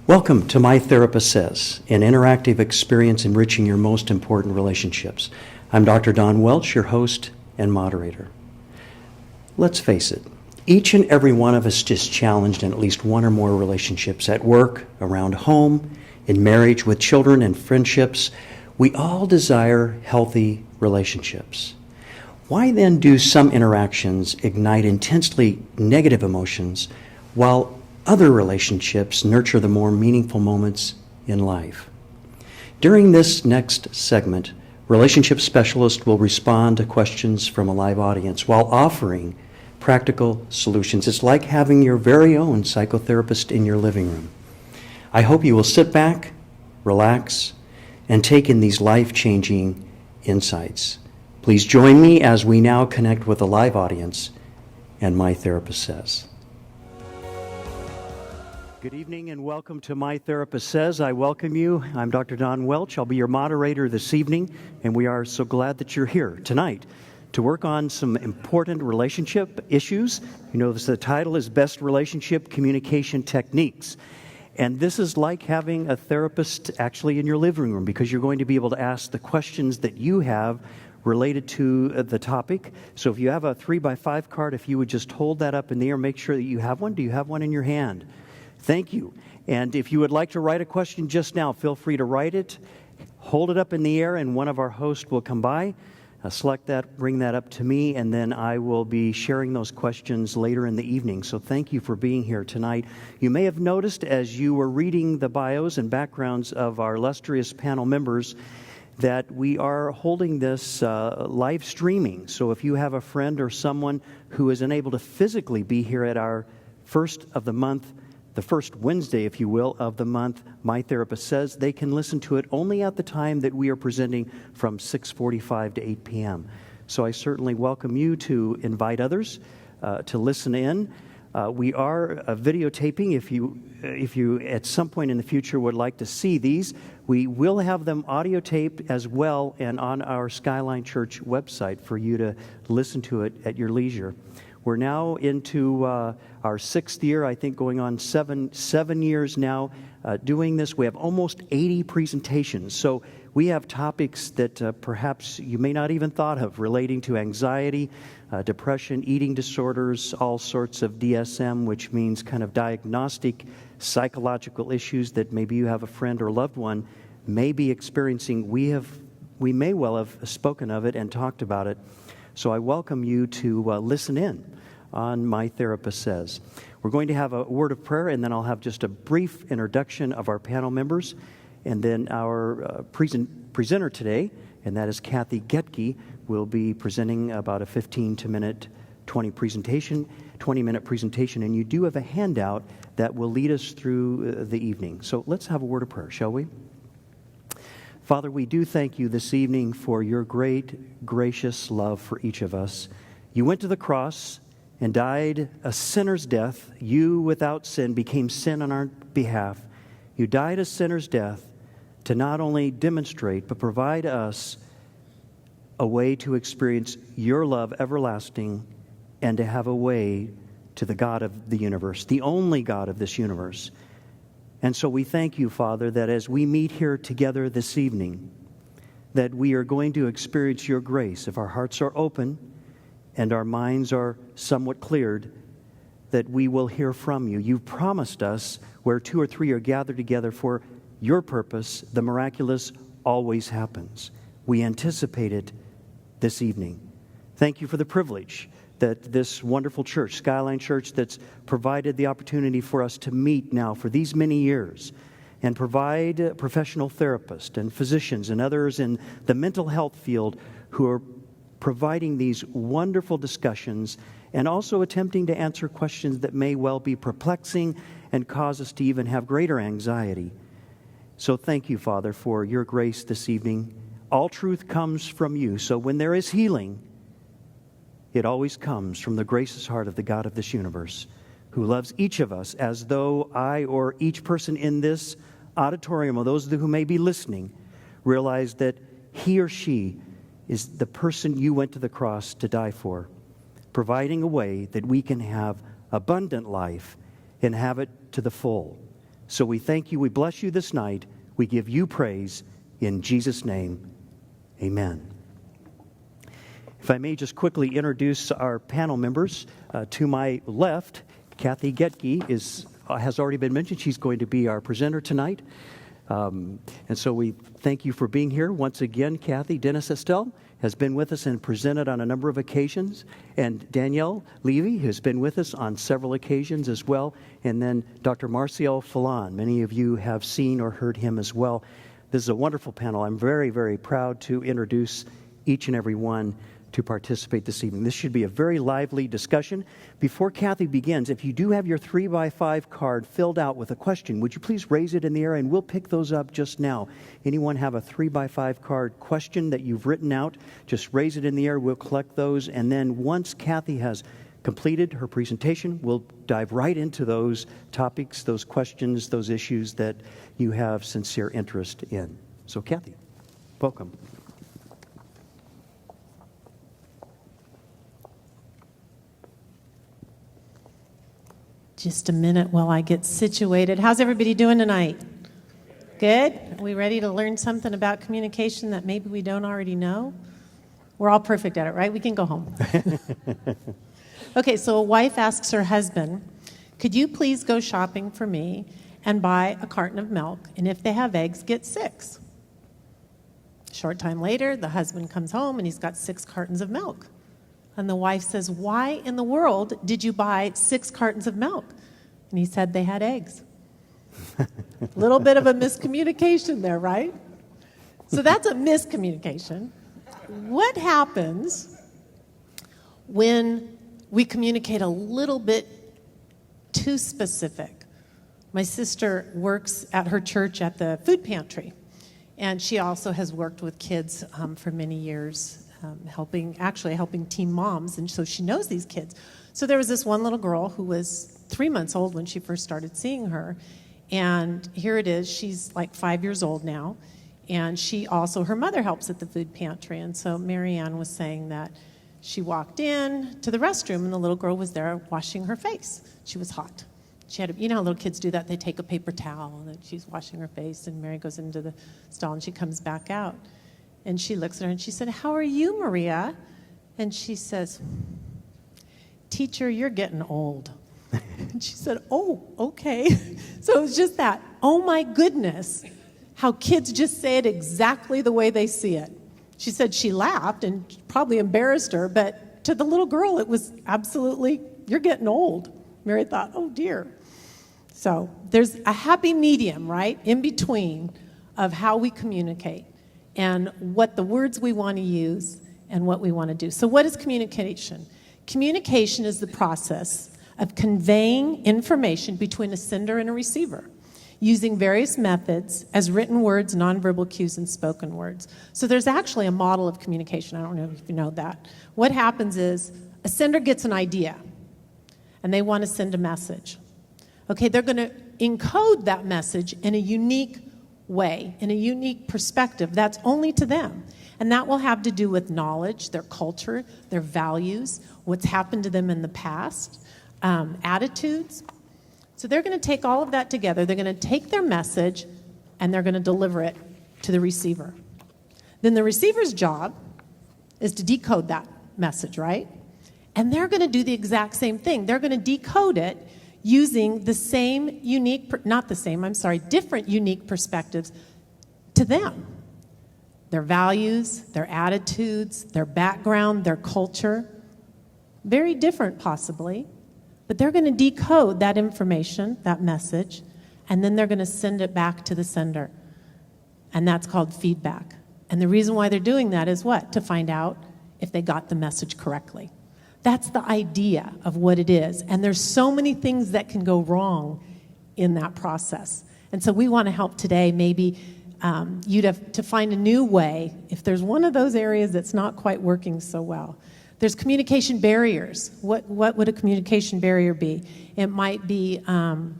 Welcome to My Therapist Says, an interactive experience enriching your most important relationships. I'm Dr. Don Welch, your host and moderator. Let's face it, each and every one of us is challenged in at least one or more relationships at work, around home, in marriage, with children, and friendships. We all desire healthy relationships. Why then do some interactions ignite intensely negative emotions while other relationships nurture the more meaningful moments in life? During this next segment, relationship specialists will respond to questions from a live audience while offering practical solutions. It's like having your very own psychotherapist in your living room. I hope you will sit back, relax, and take in these life-changing insights. Please join me as we now connect with a live audience and My Therapist Says. Good evening and welcome to My Therapist Says. I welcome you. I'm Dr. Don Welch. I'll be your moderator this evening, and we are so glad that you're here tonight to work on some important relationship issues. You know, the title is Best Relationship Communication Techniques. And this is like having a therapist actually in your living room, because you're going to be able to ask the questions that you have related to the topic. So if you have a 3x5 card, if you would just hold that up in the air, make sure that you have one. Do you have one in your hand? Thank you. And if you would like to write a question just now, feel free to write it, hold it up in the air, and one of our hosts will come by, select that, bring that up to me, and then I will be sharing those questions later in the evening. So thank you for being here tonight. You may have noticed as you were reading the bios and backgrounds of our illustrious panel members that we are holding this live streaming. So if you have a friend or someone who is unable to physically be here at our first of the month, the first Wednesday, if you will, of the month, My Therapist Says, they can listen to it only at the time that we are presenting from 6:45 to 8 p.m. So I certainly welcome you to invite others to listen in. We are videotaping. If you at some point in the future would like to see these, we will have them audio taped as well and on our Skyline Church website for you to listen to it at your leisure. We're now into our sixth year, I think going on seven years now doing this. We have almost 80 presentations. So we have topics that perhaps you may not even thought of relating to anxiety, depression, eating disorders, all sorts of DSM, which means kind of diagnostic psychological issues that maybe you have a friend or loved one may be experiencing. We may well have spoken of it and talked about it. So I welcome you to listen in on My Therapist Says. We're going to have a word of prayer, and then I'll have just a brief introduction of our panel members, and then our presenter today, and that is Kathy Getke, will be presenting about a 20-minute presentation, and you do have a handout that will lead us through the evening. So let's have a word of prayer, shall we? Father, we do thank you this evening for your great, gracious love for each of us. You went to the cross and died a sinner's death. You, without sin, became sin on our behalf. You died a sinner's death to not only demonstrate, but provide us a way to experience your love everlasting and to have a way to the God of the universe, the only God of this universe. And so we thank you, Father, that as we meet here together this evening, that we are going to experience your grace. If our hearts are open and our minds are somewhat cleared, that we will hear from you. You've promised us where 2 or 3 are gathered together for your purpose, the miraculous always happens. We anticipate it this evening. Thank you for the privilege that this wonderful church, Skyline Church, that's provided the opportunity for us to meet now for these many years and provide professional therapists and physicians and others in the mental health field who are providing these wonderful discussions and also attempting to answer questions that may well be perplexing and cause us to even have greater anxiety. So thank you, Father, for your grace this evening. All truth comes from you. So when there is healing, it always comes from the gracious heart of the God of this universe, who loves each of us as though I or each person in this auditorium, or those who may be listening, realize that he or she is the person you went to the cross to die for, providing a way that we can have abundant life and have it to the full. So we thank you, we bless you this night, we give you praise in Jesus' name, amen. If I may just quickly introduce our panel members. To my left, Kathy Getke has already been mentioned. She's going to be our presenter tonight. And so we thank you for being here. Once again, Kathy, Dennis Estelle has been with us and presented on a number of occasions. And Danielle Levy has been with us on several occasions as well. And then Dr. Marcial Falon. Many of you have seen or heard him as well. This is a wonderful panel. I'm very, very proud to introduce each and every one to participate this evening. This should be a very lively discussion. Before Kathy begins, if you do have your 3x5 card filled out with a question, would you please raise it in the air and we'll pick those up just now. Anyone have a 3x5 card question that you've written out? Just raise it in the air. We'll collect those. And then once Kathy has completed her presentation, we'll dive right into those topics, those questions, those issues that you have sincere interest in. So Kathy, welcome. Just a minute while I get situated. How's everybody doing tonight? Good? Are we ready to learn something about communication that maybe we don't already know? We're all perfect at it, right? We can go home. Okay, so a wife asks her husband, could you please go shopping for me and buy a carton of milk, and if they have eggs, get 6. A short time later, the husband comes home and he's got 6 cartons of milk. And the wife says, why in the world did you buy 6 cartons of milk? And he said they had eggs. A little bit of a miscommunication there, right? So that's a miscommunication. What happens when we communicate a little bit too specific? My sister works at her church at the food pantry, and she also has worked with kids for many years. Helping teen moms, and so she knows these kids. So there was this one little girl who was 3 months old when she first started seeing her, and here it is, she's like 5 years old now, and her mother helps at the food pantry, and so Marianne was saying that she walked in to the restroom, and the little girl was there washing her face. She was hot. She had, you know how little kids do that, they take a paper towel, and she's washing her face, and Mary goes into the stall, and she comes back out. And she looks at her and she said, how are you, Maria? And she says, teacher, you're getting old. And she said, oh, okay. So it was just that, oh my goodness, how kids just say it exactly the way they see it. She said she laughed and probably embarrassed her, but to the little girl, it was absolutely, you're getting old. Mary thought, oh dear. So there's a happy medium, right, in between of how we communicate and what the words we want to use and what we want to do. So what is communication? Communication is the process of conveying information between a sender and a receiver using various methods as written words, nonverbal cues, and spoken words. So there's actually a model of communication. I don't know if you know that. What happens is a sender gets an idea, and they want to send a message. Okay, they're going to encode that message in a unique way, in a unique perspective that's only to them. And that will have to do with knowledge, their culture, their values, what's happened to them in the past, attitudes. So they're going to take all of that together. They're going to take their message and they're going to deliver it to the receiver. Then the receiver's job is to decode that message, right? And they're going to do the exact same thing. They're going to decode it using the same different unique perspectives to them. Their values, their attitudes, their background, their culture. Very different possibly, but they're going to decode that information, that message, and then they're going to send it back to the sender. And that's called feedback. And the reason why they're doing that is what? To find out if they got the message correctly. That's the idea of what it is. And there's so many things that can go wrong in that process. And so we want to help today maybe you to find a new way if there's one of those areas that's not quite working so well. There's communication barriers. What would a communication barrier be? It might be an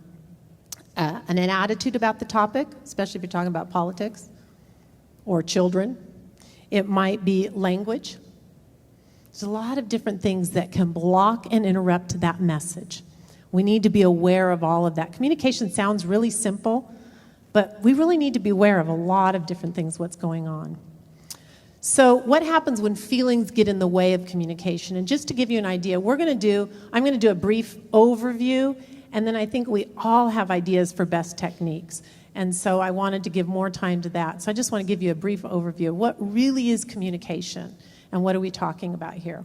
attitude about the topic, especially if you're talking about politics or children. It might be language. There's a lot of different things that can block and interrupt that message. We need to be aware of all of that. Communication sounds really simple, but we really need to be aware of a lot of different things, what's going on. So what happens when feelings get in the way of communication? And just to give you an idea, I'm going to do a brief overview, and then I think we all have ideas for best techniques. And so I wanted to give more time to that. So I just want to give you a brief overview of what really is communication and what are we talking about here.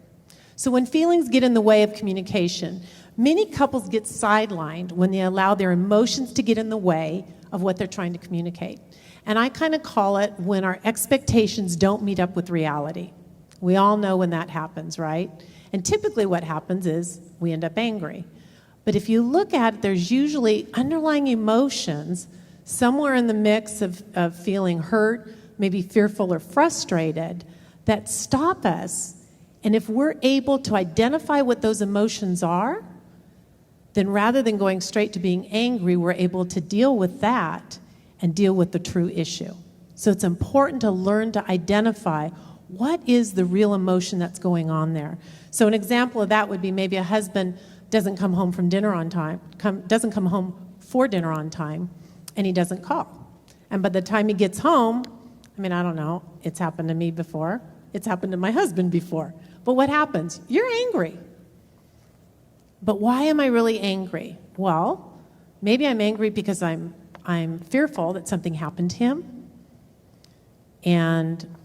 So when feelings get in the way of communication, many couples get sidelined when they allow their emotions to get in the way of what they're trying to communicate. And I kind of call it when our expectations don't meet up with reality. We all know when that happens, right? And typically what happens is we end up angry. But if you look at it, there's usually underlying emotions somewhere in the mix of feeling hurt, maybe fearful or frustrated, that stop us. And if we're able to identify what those emotions are, then rather than going straight to being angry, we're able to deal with that and deal with the true issue. So it's important to learn to identify what is the real emotion that's going on there. So an example of that would be maybe a husband doesn't come home from dinner on time, doesn't come home for dinner on time, and he doesn't call. And by the time he gets home, I don't know, it's happened to me before, it's happened to my husband before. But what happens? You're angry. But why am I really angry? Well, maybe I'm angry because I'm fearful that something happened to him, and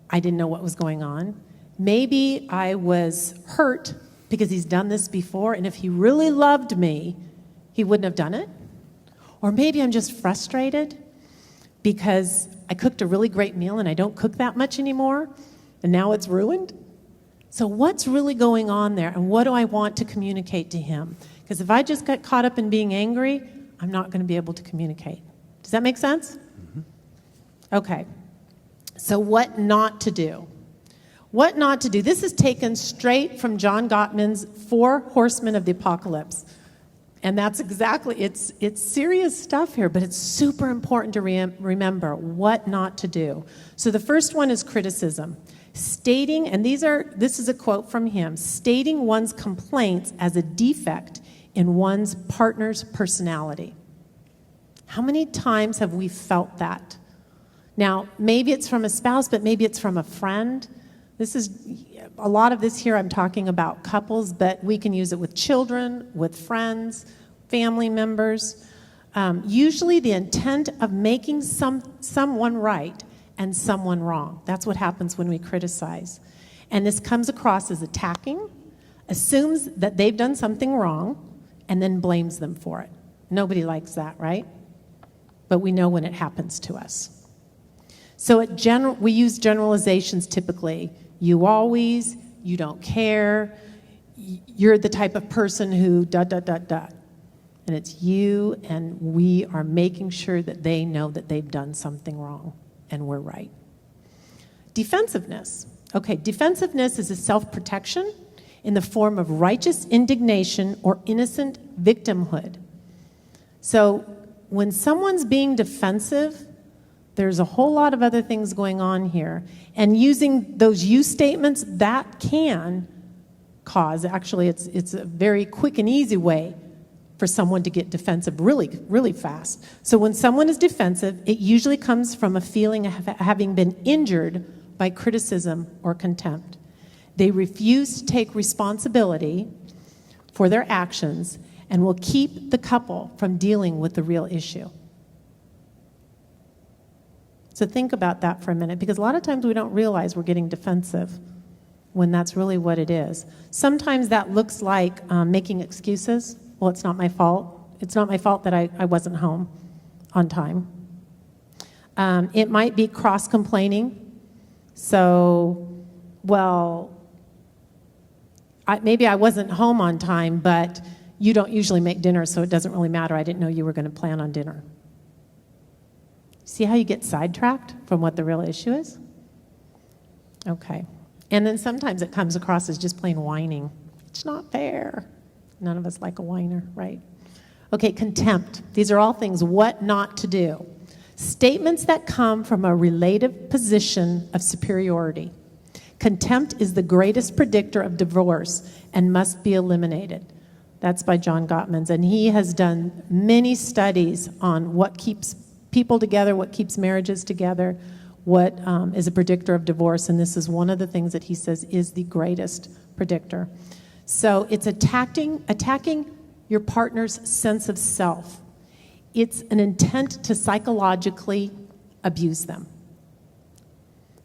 I didn't know what was going on. Maybe I was hurt because he's done this before, and if he really loved me, he wouldn't have done it. Or maybe I'm just frustrated because I cooked a really great meal and I don't cook that much anymore, and now it's ruined. So what's really going on there, and what do I want to communicate to him? Because if I just got caught up in being angry, I'm not going to be able to communicate. Does that make sense? Mm-hmm. Okay. So what not to do? What not to do? This is taken straight from John Gottman's 4 Horsemen of the Apocalypse. And that's exactly, it's serious stuff here, but it's super important to remember what not to do. So the first one is criticism. Stating, and this is a quote from him, stating one's complaints as a defect in one's partner's personality. How many times have we felt that? Now, maybe it's from a spouse, but maybe it's from a friend. A lot of this here I'm talking about couples, but we can use it with children, with friends, family members. Usually the intent of making someone right and someone wrong. That's what happens when we criticize. And this comes across as attacking, assumes that they've done something wrong, and then blames them for it. Nobody likes that, right? But we know when it happens to us. So we use generalizations typically. You always, you don't care, you're the type of person who ... And it's you, and we are making sure that they know that they've done something wrong, and we're right. Defensiveness. Okay, defensiveness is a self-protection in the form of righteous indignation or innocent victimhood. So when someone's being defensive, there's a whole lot of other things going on here. And using those you statements, that can cause, actually it's a very quick and easy way for someone to get defensive really, really fast. So when someone is defensive, it usually comes from a feeling of having been injured by criticism or contempt. They refuse to take responsibility for their actions and will keep the couple from dealing with the real issue. So think about that for a minute, because a lot of times we don't realize we're getting defensive when that's really what it is. Sometimes that looks like making excuses. Well, it's not my fault. It's not my fault that I wasn't home on time. It might be cross-complaining. So, maybe I wasn't home on time, but you don't usually make dinner, so it doesn't really matter. I didn't know you were going to plan on dinner. See how you get sidetracked from what the real issue is? Okay. And then sometimes it comes across as just plain whining. It's not fair. None of us like a whiner, right? Okay, contempt. These are all things what not to do. Statements that come from a relative position of superiority. Contempt is the greatest predictor of divorce and must be eliminated. That's by John Gottmans. And he has done many studies on what keeps people together, what keeps marriages together, what is a predictor of divorce. And this is one of the things that he says is the greatest predictor. So it's attacking your partner's sense of self. It's an intent to psychologically abuse them.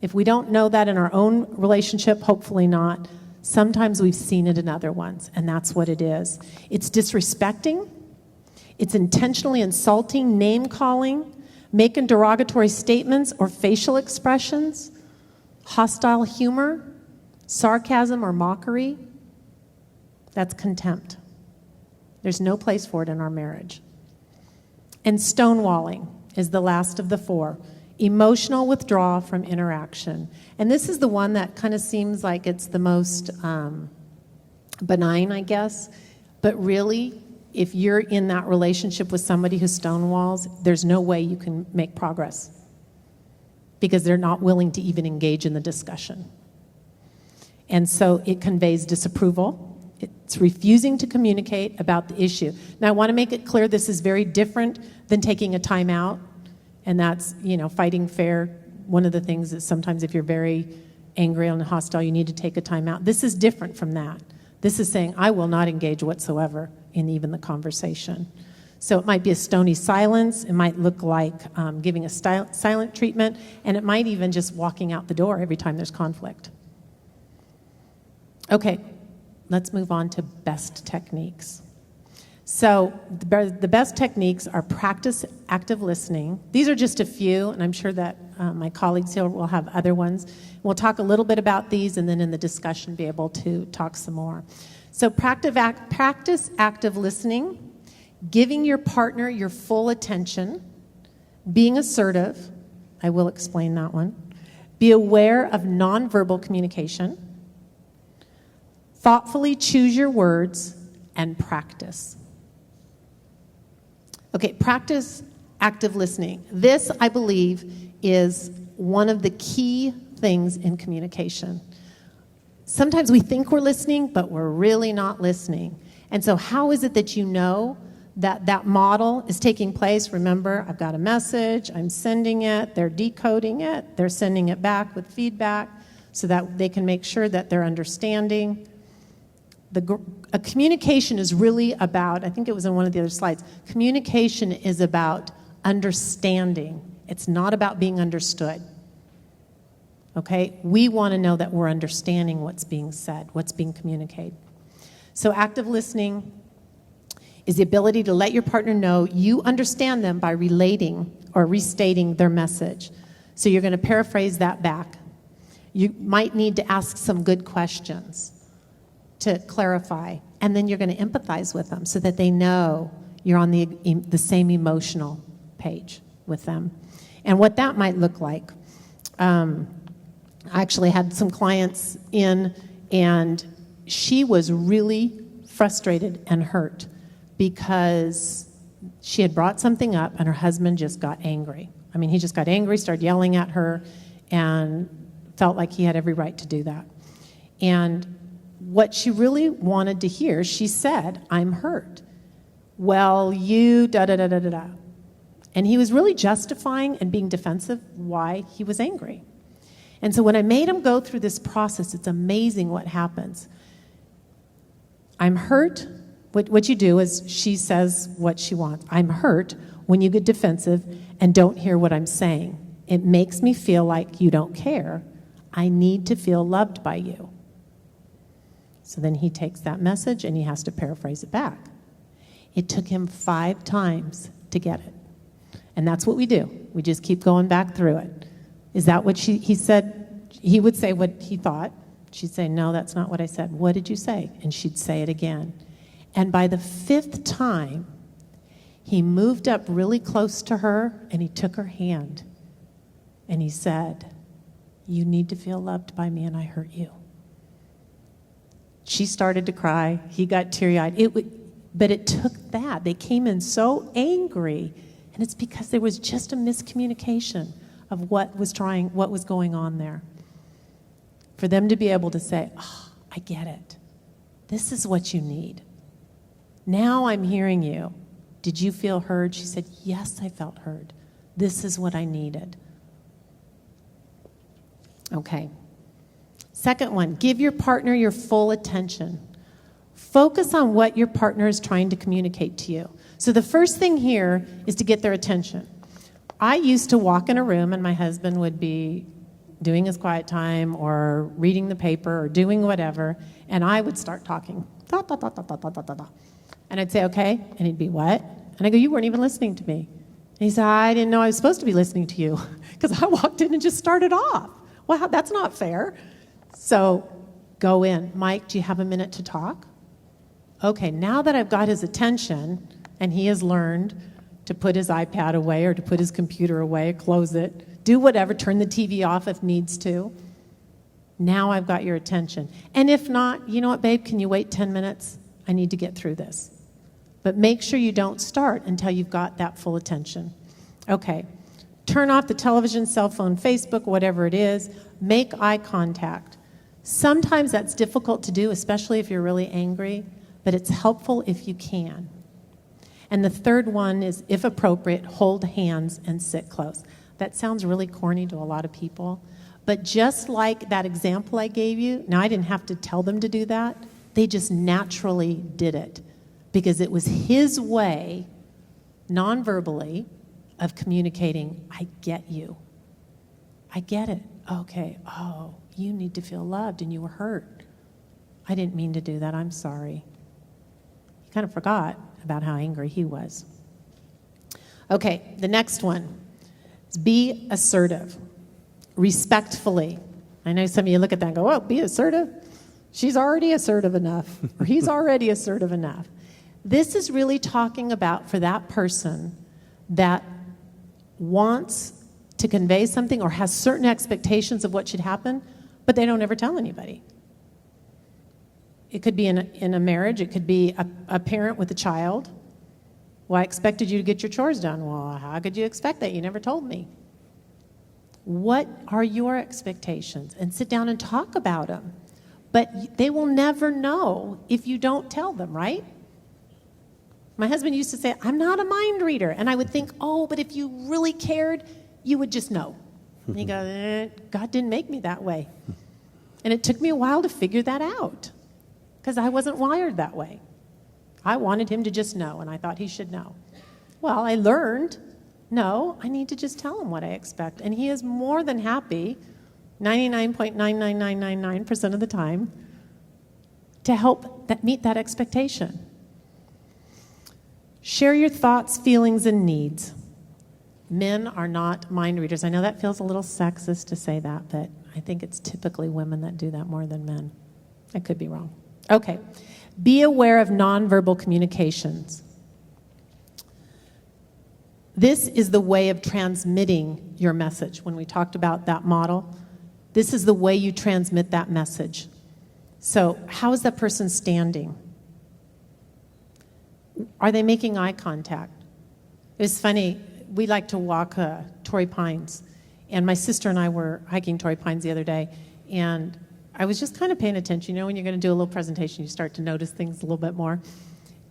If we don't know that in our own relationship, hopefully not. Sometimes we've seen it in other ones, and that's what it is. It's disrespecting. It's intentionally insulting, name-calling, making derogatory statements or facial expressions, hostile humor, sarcasm or mockery. That's contempt. There's no place for it in our marriage. And stonewalling is the last of the four. Emotional withdrawal from interaction. And this is the one that kind of seems like it's the most benign, I guess. But really, if you're in that relationship with somebody who stonewalls, there's no way you can make progress because they're not willing to even engage in the discussion. And so it conveys disapproval. It's refusing to communicate about the issue. Now, I want to make it clear this is very different than taking a timeout. And that's, fighting fair. One of the things is sometimes if you're very angry and hostile, you need to take a time out. This is different from that. This is saying, I will not engage whatsoever in even the conversation. So it might be a stony silence. It might look like giving a silent treatment. And it might even just walking out the door every time there's conflict. Okay, let's move on to best techniques. So the best techniques are practice active listening. These are just a few, and I'm sure that my colleagues here will have other ones. We'll talk a little bit about these, and then in the discussion be able to talk some more. So practice active listening, giving your partner your full attention, being assertive. I will explain that one. Be aware of nonverbal communication. Thoughtfully choose your words and practice. Okay, practice active listening. This, I believe, is one of the key things in communication. Sometimes we think we're listening, but we're really not listening. And so how is it that you know that that model is taking place? Remember, I've got a message, I'm sending it, they're decoding it, they're sending it back with feedback so that they can make sure that they're understanding. A communication is really about, I think it was in one of the other slides, communication is about understanding. It's not about being understood. Okay? We want to know that we're understanding what's being said, what's being communicated. So active listening is the ability to let your partner know you understand them by relating or restating their message. So you're going to paraphrase that back. You might need to ask some good questions to clarify, and then you're going to empathize with them so that they know you're on the same emotional page with them. And what that might look like. I actually had some clients in, and she was really frustrated and hurt because she had brought something up and her husband just got angry. I mean, he just got angry, started yelling at her, and felt like he had every right to do that. And what she really wanted to hear, she said, I'm hurt. Well, you da-da-da-da-da-da. And he was really justifying and being defensive why he was angry. And so when I made him go through this process, it's amazing what happens. I'm hurt. What you do is she says what she wants. I'm hurt when you get defensive and don't hear what I'm saying. It makes me feel like you don't care. I need to feel loved by you. So then he takes that message and he has to paraphrase it back. It took him 5 times to get it. And that's what we do. We just keep going back through it. Is that what he said? He would say what he thought. She'd say, no, that's not what I said. What did you say? And she'd say it again. And by the 5th time, he moved up really close to her and he took her hand. And he said, you need to feel loved by me and I hurt you. She started to cry. He got teary-eyed. But it took that. They came in so angry, and it's because there was just a miscommunication of what was going on there. For them to be able to say, oh, I get it. This is what you need. Now I'm hearing you. Did you feel heard? She said, yes, I felt heard. This is what I needed. Okay. Second one, give your partner your full attention. Focus on what your partner is trying to communicate to you. So the first thing here is to get their attention. I used to walk in a room and my husband would be doing his quiet time or reading the paper or doing whatever, and I would start talking. Da, da, da, da, da, da, da, da. And I'd say, okay, and he'd be, what? And I go, you weren't even listening to me. And he said, I didn't know I was supposed to be listening to you because I walked in and just started off. Well, that's not fair. So go in. Mike, do you have a minute to talk? Okay, now that I've got his attention and he has learned to put his iPad away or to put his computer away, close it, do whatever, turn the TV off if needs to. Now I've got your attention. And if not, you know what, babe, can you wait 10 minutes? I need to get through this. But make sure you don't start until you've got that full attention. Okay, turn off the television, cell phone, Facebook, whatever it is. Make eye contact. Sometimes that's difficult to do, especially if you're really angry, but it's helpful if you can. And the third one is, if appropriate, hold hands and sit close. That sounds really corny to a lot of people, but just like that example I gave you, now I didn't have to tell them to do that. They just naturally did it because it was his way, non-verbally, of communicating, I get you. I get it. Okay, oh, you need to feel loved and you were hurt. I didn't mean to do that, I'm sorry. He kind of forgot about how angry he was. Okay, the next one is be assertive, respectfully. I know some of you look at that and go, oh, be assertive? She's already assertive enough, or he's already assertive enough. This is really talking about for that person that wants to convey something or has certain expectations of what should happen, but they don't ever tell anybody. It could be in a marriage. It could be a parent with a child. Well, I expected you to get your chores done. Well, how could you expect that? You never told me. What are your expectations? And sit down and talk about them. But they will never know if you don't tell them, right? My husband used to say, I'm not a mind reader. And I would think, oh, but if you really cared, you would just know. And he goes, God didn't make me that way. And it took me a while to figure that out because I wasn't wired that way. I wanted him to just know, and I thought he should know. Well, I learned, no, I need to just tell him what I expect. And he is more than happy, 99.99999% of the time, to help meet that expectation. Share your thoughts, feelings, and needs. Men are not mind readers. I know that feels a little sexist to say that, but I think it's typically women that do that more than men. I could be wrong. Okay. Be aware of nonverbal communications. This is the way of transmitting your message. When we talked about that model, this is the way you transmit that message. So, how is that person standing? Are they making eye contact? It's funny, we like to walk Torrey Pines, and my sister and I were hiking Torrey Pines the other day, and I was just kind of paying attention. You know, when you're going to do a little presentation, you start to notice things a little bit more.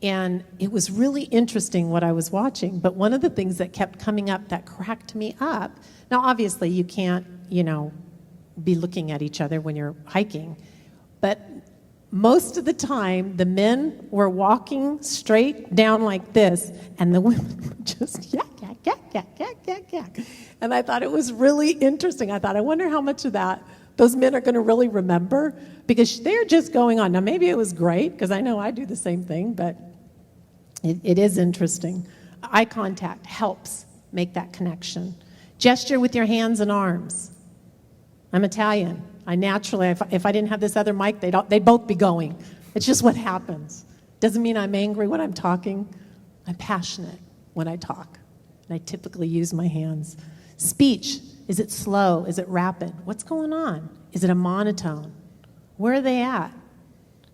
And it was really interesting what I was watching, but one of the things that kept coming up that cracked me up, now obviously you can't, be looking at each other when you're hiking, but most of the time the men were walking straight down like this, and the women were just yak, yak, yak, yak, yak, yak, yak. And I thought it was really interesting. I thought, I wonder how much of that those men are going to really remember, because they're just going on. Now, maybe it was great, because I know I do the same thing, but it is interesting. Eye contact helps make that connection. Gesture with your hands and arms. I'm Italian. I naturally, if I didn't have this other mic, they'd both be going. It's just what happens. Doesn't mean I'm angry when I'm talking. I'm passionate when I talk. And I typically use my hands. Speech. Is it slow? Is it rapid? What's going on? Is it a monotone? Where are they at?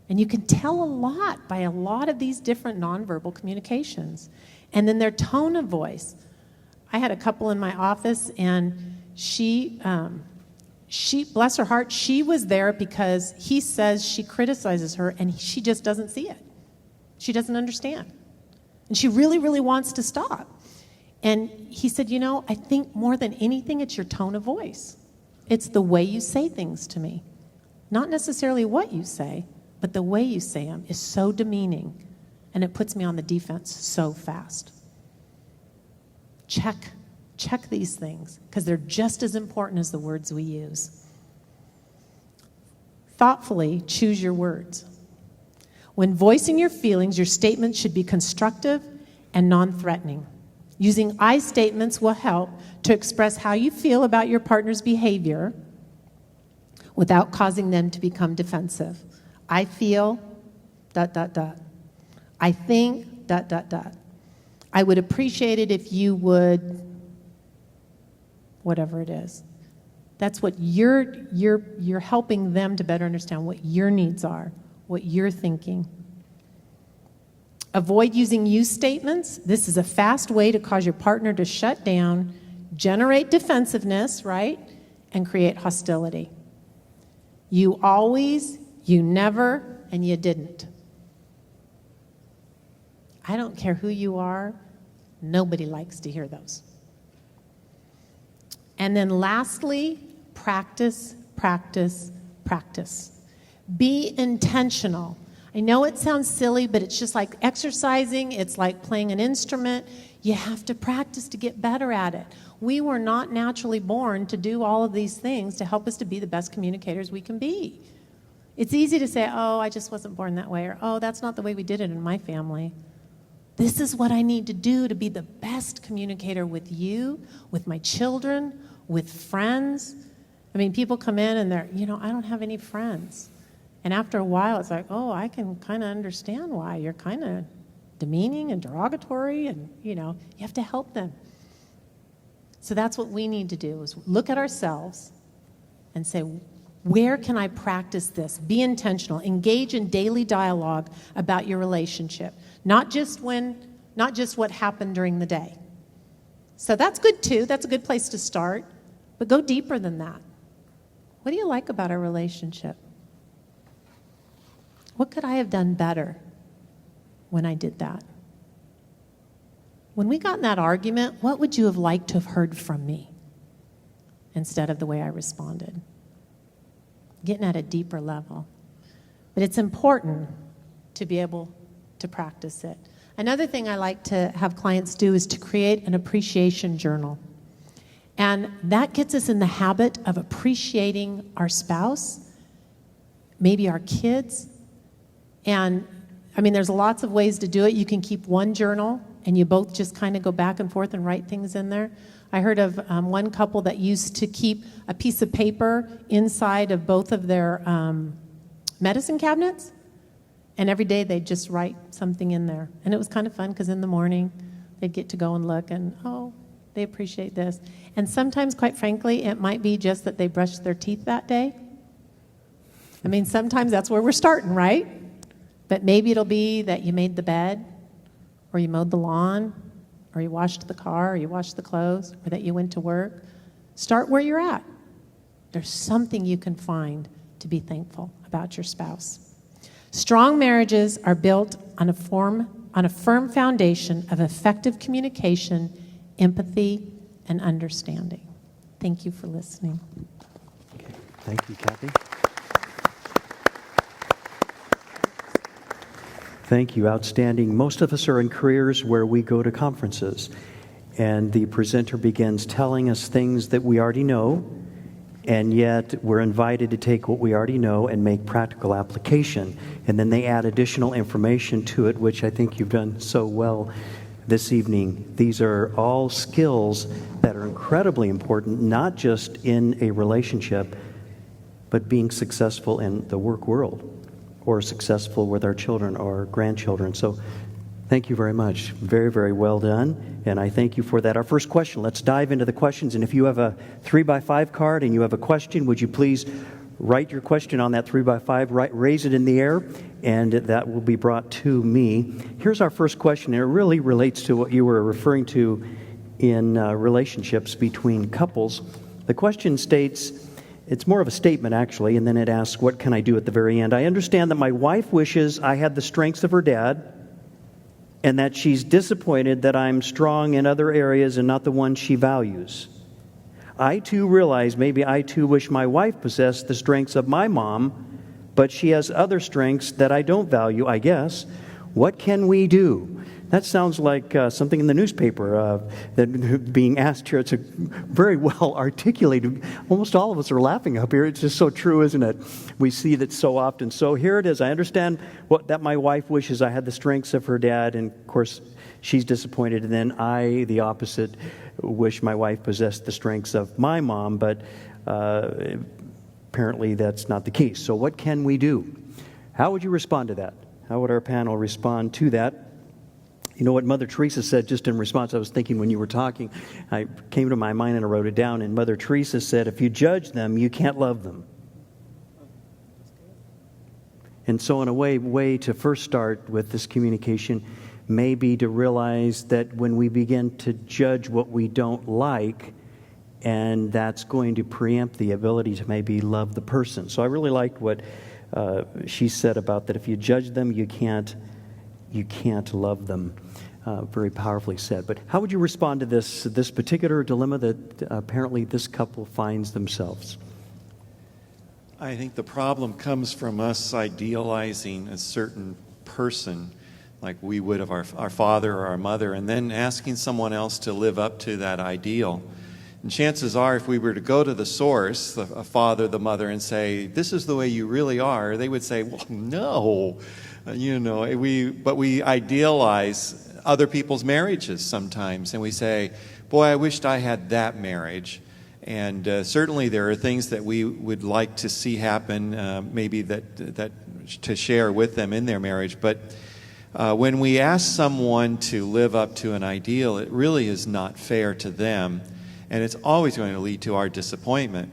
And you can tell a lot by a lot of these different nonverbal communications. And then their tone of voice. I had a couple in my office, and she, bless her heart, she was there because he says she criticizes her, and she just doesn't see it. She doesn't understand. And she really, really wants to stop. And he said, I think more than anything, it's your tone of voice. It's the way you say things to me. Not necessarily what you say, but the way you say them is so demeaning, and it puts me on the defense so fast. Check these things, because they're just as important as the words we use. Thoughtfully choose your words. When voicing your feelings, your statements should be constructive and non-threatening. Using I statements will help to express how you feel about your partner's behavior without causing them to become defensive. I feel, ... I think, ... I would appreciate it if you would, whatever it is. That's what you're helping them to better understand what your needs are, what you're thinking. Avoid using you statements. This is a fast way to cause your partner to shut down, generate defensiveness, right? And create hostility. You always, you never, and you didn't. I don't care who you are. Nobody likes to hear those. And then lastly, practice. Be intentional. I know it sounds silly, but it's just like exercising. It's like playing an instrument. You have to practice to get better at it. We were not naturally born to do all of these things to help us to be the best communicators we can be. It's easy to say, oh, I just wasn't born that way, or oh, that's not the way we did it in my family. This is what I need to do to be the best communicator with you, with my children, with friends. I mean, people come in and they're, I don't have any friends. And after a while, it's like, oh, I can kind of understand why. You're kind of demeaning and derogatory, and, you have to help them. So that's what we need to do, is look at ourselves and say, where can I practice this? Be intentional. Engage in daily dialogue about your relationship. Not just what happened during the day. So that's good too. That's a good place to start. But go deeper than that. What do you like about our relationship? What could I have done better when I did that? When we got in that argument, what would you have liked to have heard from me instead of the way I responded? Getting at a deeper level. But it's important to be able to practice it. Another thing I like to have clients do is to create an appreciation journal. And that gets us in the habit of appreciating our spouse, maybe our kids. And there's lots of ways to do it. You can keep one journal and you both just kind of go back and forth and write things in there. I heard of one couple that used to keep a piece of paper inside of both of their medicine cabinets, and every day they'd just write something in there. And it was kind of fun because in the morning they'd get to go and look and, oh, they appreciate this. And sometimes, quite frankly, it might be just that they brushed their teeth that day. Sometimes that's where we're starting, right? But maybe it'll be that you made the bed, or you mowed the lawn, or you washed the car, or you washed the clothes, or that you went to work. Start where you're at. There's something you can find to be thankful about your spouse. Strong marriages are built on a firm foundation of effective communication, empathy, and understanding. Thank you for listening. Okay. Thank you, Kathy. Thank you. Outstanding. Most of us are in careers where we go to conferences, and the presenter begins telling us things that we already know, and yet we're invited to take what we already know and make practical application. And then they add additional information to it, which I think you've done so well this evening. These are all skills that are incredibly important, not just in a relationship, but being successful in the work world, or successful with our children or grandchildren. So thank you very much. Very, very well done. And I thank you for that. Our first question, let's dive into the questions. And if you have a 3x5 card and you have a question, would you please write your question on that 3x5, raise it in the air, and that will be brought to me. Here's our first question, and it really relates to what you were referring to in relationships between couples. The question states, it's more of a statement, actually, and then it asks, what can I do at the very end? I understand that my wife wishes I had the strengths of her dad, and that she's disappointed that I'm strong in other areas and not the one she values. I too realize maybe I too wish my wife possessed the strengths of my mom, but she has other strengths that I don't value, I guess. What can we do? That sounds like something in the newspaper that being asked here. It's a very well articulated. Almost all of us are laughing up here. It's just so true, isn't it? We see that so often. So here it is. I understand that my wife wishes I had the strengths of her dad, and of course she's disappointed. And then I, the opposite, wish my wife possessed the strengths of my mom, but apparently that's not the case. So what can we do? How would you respond to that? How would our panel respond to that? You know what Mother Teresa said just in response? I was thinking when you were talking, I came to my mind and I wrote it down. And Mother Teresa said, if you judge them, you can't love them. And so in a way to first start with this communication may be to realize that when we begin to judge what we don't like, and that's going to preempt the ability to maybe love the person. So I really liked what she said about that. If you judge them, you can't love them. Very powerfully said. But how would you respond to this particular dilemma that apparently this couple finds themselves? I think the problem comes from us idealizing a certain person like we would of our father or our mother, and then asking someone else to live up to that ideal. And chances are, if we were to go to the source, the father, the mother, and say, this is the way you really are, they would say, well, no. But we idealize other people's marriages sometimes, and we say, boy, I wished I had that marriage. And certainly there are things that we would like to see happen, maybe that to share with them in their marriage. But when we ask someone to live up to an ideal, it really is not fair to them, and it's always going to lead to our disappointment.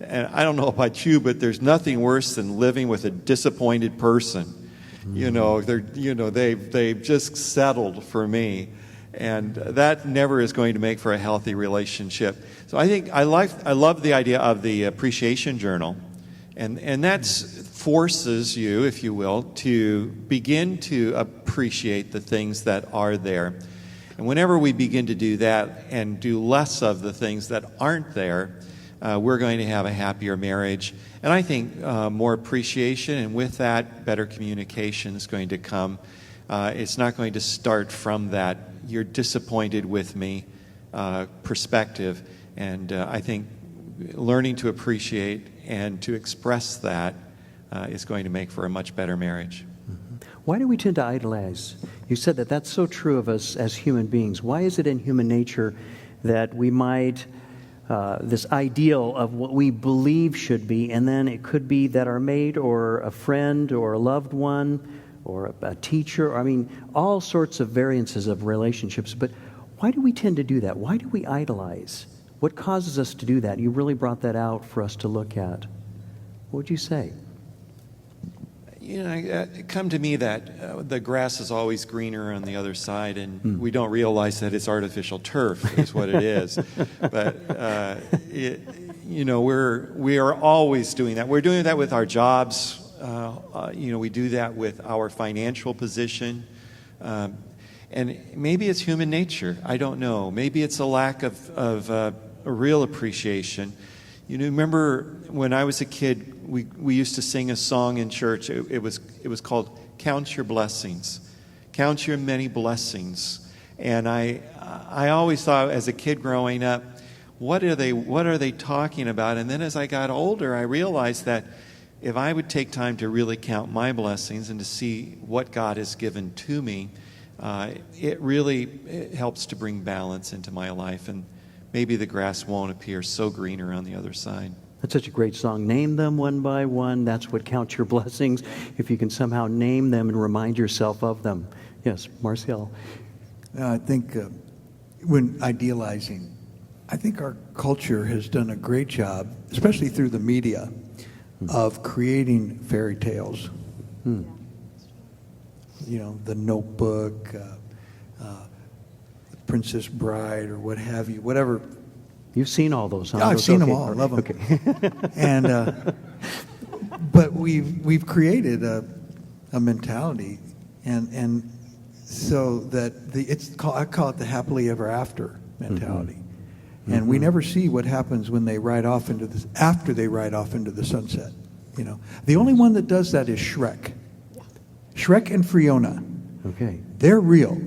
And I don't know about you, but there's nothing worse than living with a disappointed person. They've just settled for me, and that never is going to make for a healthy relationship. So I think I love the idea of the appreciation journal, and that forces you, if you will, to begin to appreciate the things that are there. And whenever we begin to do that and do less of the things that aren't there, we're going to have a happier marriage. And I think more appreciation, and with that, better communication is going to come. It's not going to start from that "you're disappointed with me" perspective. And I think learning to appreciate and to express that is going to make for a much better marriage. Why do we tend to idolize? You said that that's so true of us as human beings. Why is it in human nature that we might, this ideal of what we believe should be, and then it could be that our mate or a friend or a loved one or a teacher, all sorts of variances of relationships. But why do we tend to do that? Why do we idolize? What causes us to do that? You really brought that out for us to look at. What would you say? It come to me that the grass is always greener on the other side, and we don't realize that it's artificial turf is what it is. But we are always doing that. We're doing that with our jobs. We do that with our financial position, and maybe it's human nature. I don't know. Maybe it's a lack of a real appreciation. Remember when I was a kid, we used to sing a song in church. It was called "Count Your Blessings," count your many blessings. And I always thought as a kid growing up, what are they talking about? And then as I got older, I realized that if I would take time to really count my blessings and to see what God has given to me, it helps to bring balance into my life, and maybe the grass won't appear so greener on the other side. That's such a great song. Name them one by one. That's what counts your blessings. If you can somehow name them and remind yourself of them. Yes, Marcel. I think when idealizing, I think our culture has done a great job, especially through the media, of creating fairy tales. The Notebook, The Princess Bride, or what have you, whatever. You've seen all those, huh? Yeah, I've seen them all. I love them. Okay. And but we've created a mentality, and so that I call it the happily ever after mentality. And we never see what happens when they ride off after they ride off into the sunset. You know, the only one that does that is Shrek. Shrek and Fiona. Okay. They're real.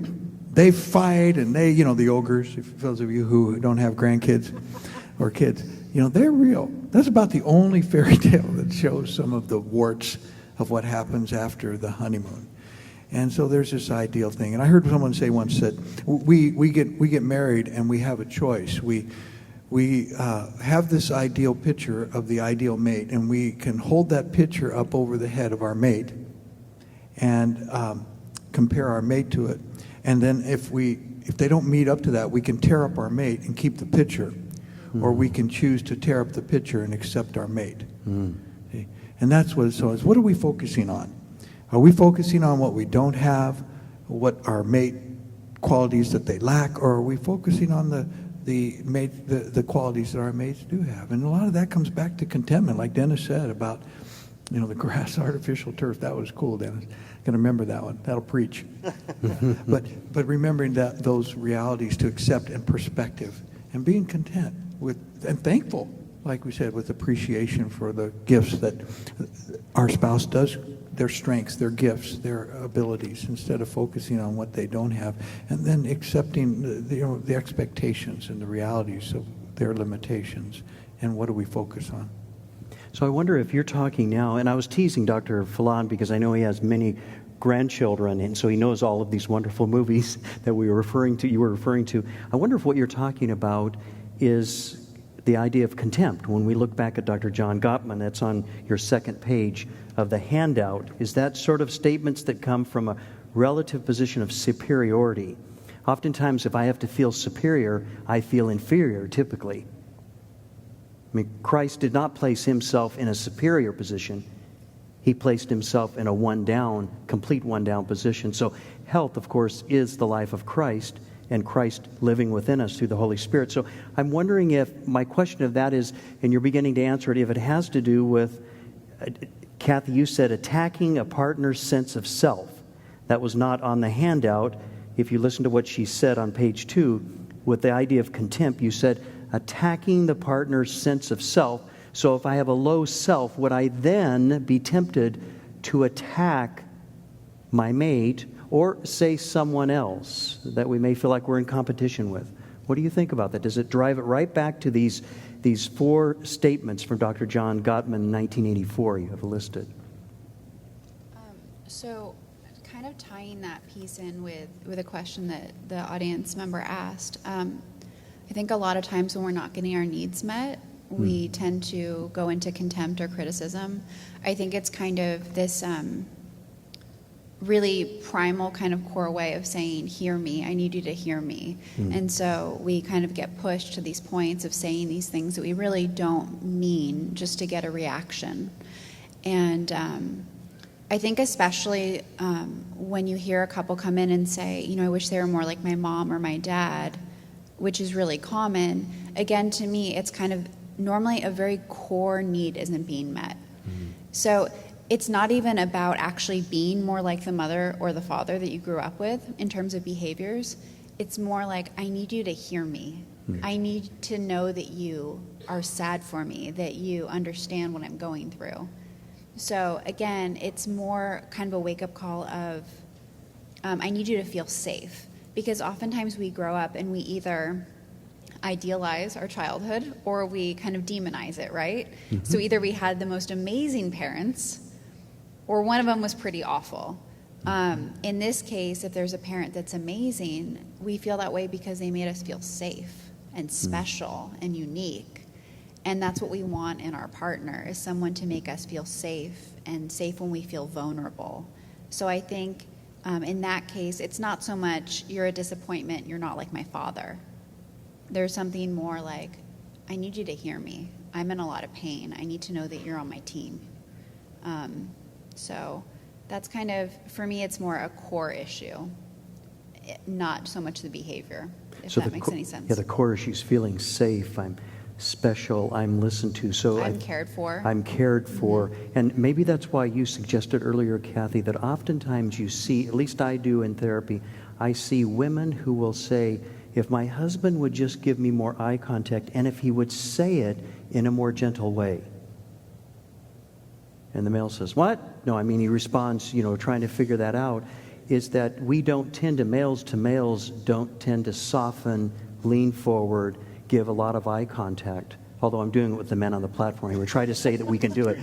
They fight, and they, the ogres, if those of you who don't have grandkids or kids, they're real. That's about the only fairy tale that shows some of the warts of what happens after the honeymoon. And so there's this ideal thing. And I heard someone say once that we get married and we have a choice. We have this ideal picture of the ideal mate, and we can hold that picture up over the head of our mate and compare our mate to it. And then if they don't meet up to that, we can tear up our mate and keep the picture, or we can choose to tear up the picture and accept our mate. See? And that's what it's is. What are we focusing on? Are we focusing on what we don't have, what our mate qualities that they lack, or are we focusing on the qualities that our mates do have? And a lot of that comes back to contentment, like Dennis said about the grass, artificial turf. That was cool, Dennis. Gonna remember that one. That'll preach. but remembering those realities to accept and perspective, and being content and thankful, like we said, with appreciation for the gifts that our spouse does, their strengths, their gifts, their abilities, instead of focusing on what they don't have, and then accepting the expectations and the realities of their limitations, and what do we focus on. So I wonder if you're talking now, and I was teasing Dr. Falan because I know he has many grandchildren, and so he knows all of these wonderful movies that you were referring to. I wonder if what you're talking about is the idea of contempt. When we look back at Dr. John Gottman, that's on your second page of the handout, is that sort of statements that come from a relative position of superiority. Oftentimes, if I have to feel superior, I feel inferior, typically. I mean, Christ did not place himself in a superior position. He placed himself in a complete one-down position. So health, of course, is the life of Christ, and Christ living within us through the Holy Spirit. So I'm wondering if my question of that is, and you're beginning to answer it, if it has to do with, Kathy, you said attacking a partner's sense of self. That was not on the handout. If you listen to what she said on page 2, with the idea of contempt, you said attacking the partner's sense of self. So if I have a low self, would I then be tempted to attack my mate or say someone else that we may feel like we're in competition with? What do you think about that? Does it drive it right back to these 4 statements from Dr. John Gottman, 1984, you have listed? So kind of tying that piece in with a question that the audience member asked, I think a lot of times when we're not getting our needs met, we tend to go into contempt or criticism. I think it's kind of this really primal kind of core way of saying, hear me, I need you to hear me. And so we kind of get pushed to these points of saying these things that we really don't mean, just to get a reaction. And I think especially when you hear a couple come in and say, I wish they were more like my mom or my dad, which is really common. Again, to me, it's kind of normally a very core need isn't being met. So it's not even about actually being more like the mother or the father that you grew up with in terms of behaviors. It's more like, I need you to hear me. I need to know that you are sad for me, that you understand what I'm going through. So again, it's more kind of a wake-up call of, I need you to feel safe. Because oftentimes we grow up and we either idealize our childhood or we kind of demonize it, right? So either we had the most amazing parents or one of them was pretty awful. In this case, if there's a parent that's amazing, we feel that way because they made us feel safe and special and unique. And that's what we want in our partner, is someone to make us feel safe, and safe when we feel vulnerable. So I think in that case, it's not so much you're a disappointment, you're not like my father. There's something more like, I need you to hear me. I'm in a lot of pain. I need to know that you're on my team. So that's kind of, for me, it's more a core issue, not so much the behavior, if that makes any sense. Yeah, the core issue is feeling safe. I'm special, I'm listened to. So I'm cared for. I'm cared for. And maybe that's why you suggested earlier, Kathy, that oftentimes you see, at least I do in therapy, I see women who will say, if my husband would just give me more eye contact, and if he would say it in a more gentle way. And the male says, what? No, I mean, he responds, trying to figure that out, is that we don't tend to, males don't tend to soften, lean forward, give a lot of eye contact. Although I'm doing it with the men on the platform here. We try to say that we can do it.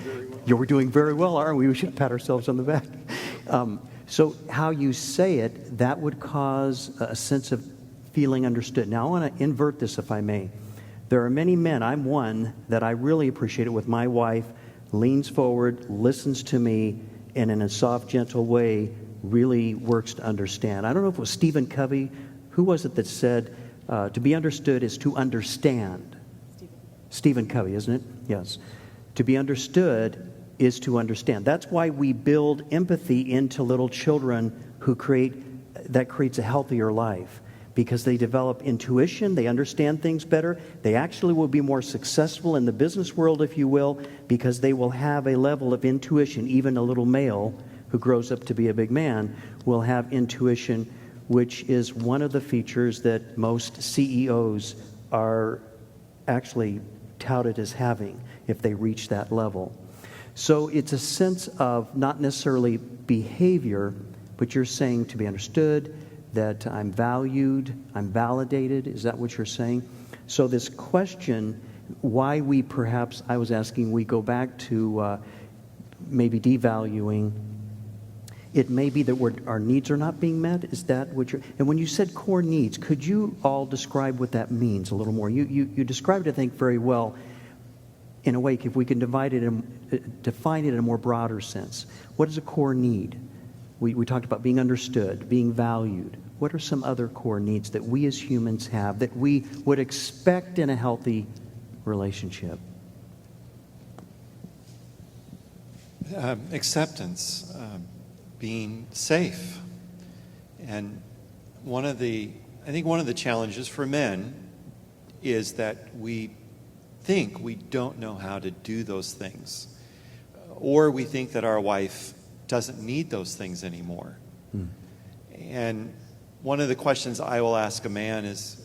We're doing very well, aren't we? We should pat ourselves on the back. So how you say it, that would cause a sense of feeling understood. Now, I want to invert this, if I may. There are many men, I'm one, that I really appreciate it with my wife, leans forward, listens to me, and in a soft, gentle way, really works to understand. I don't know if it was Stephen Covey. Who was it that said, to be understood is to understand? Stephen Covey, isn't it? Yes. To be understood is to understand. That's why we build empathy into little children that creates a healthier life. Because they develop intuition, they understand things better. They actually will be more successful in the business world, if you will, because they will have a level of intuition. Even a little male who grows up to be a big man will have intuition, which is one of the features that most CEOs are actually touted as having if they reach that level. So it's a sense of not necessarily behavior, but you're saying to be understood, that I'm valued, I'm validated. Is that what you're saying? So this question, why I was asking, we go back to maybe devaluing. It may be that our needs are not being met. Is that what and when you said core needs, could you all describe what that means a little more? You described it, I think, very well. In a way, if we can define it in a more broader sense. What is a core need? We talked about being understood, being valued. What are some other core needs that we as humans have that we would expect in a healthy relationship? Acceptance, being safe. And I think one of the challenges for men is that we think we don't know how to do those things. Or we think that our wife doesn't need those things anymore. And one of the questions I will ask a man is,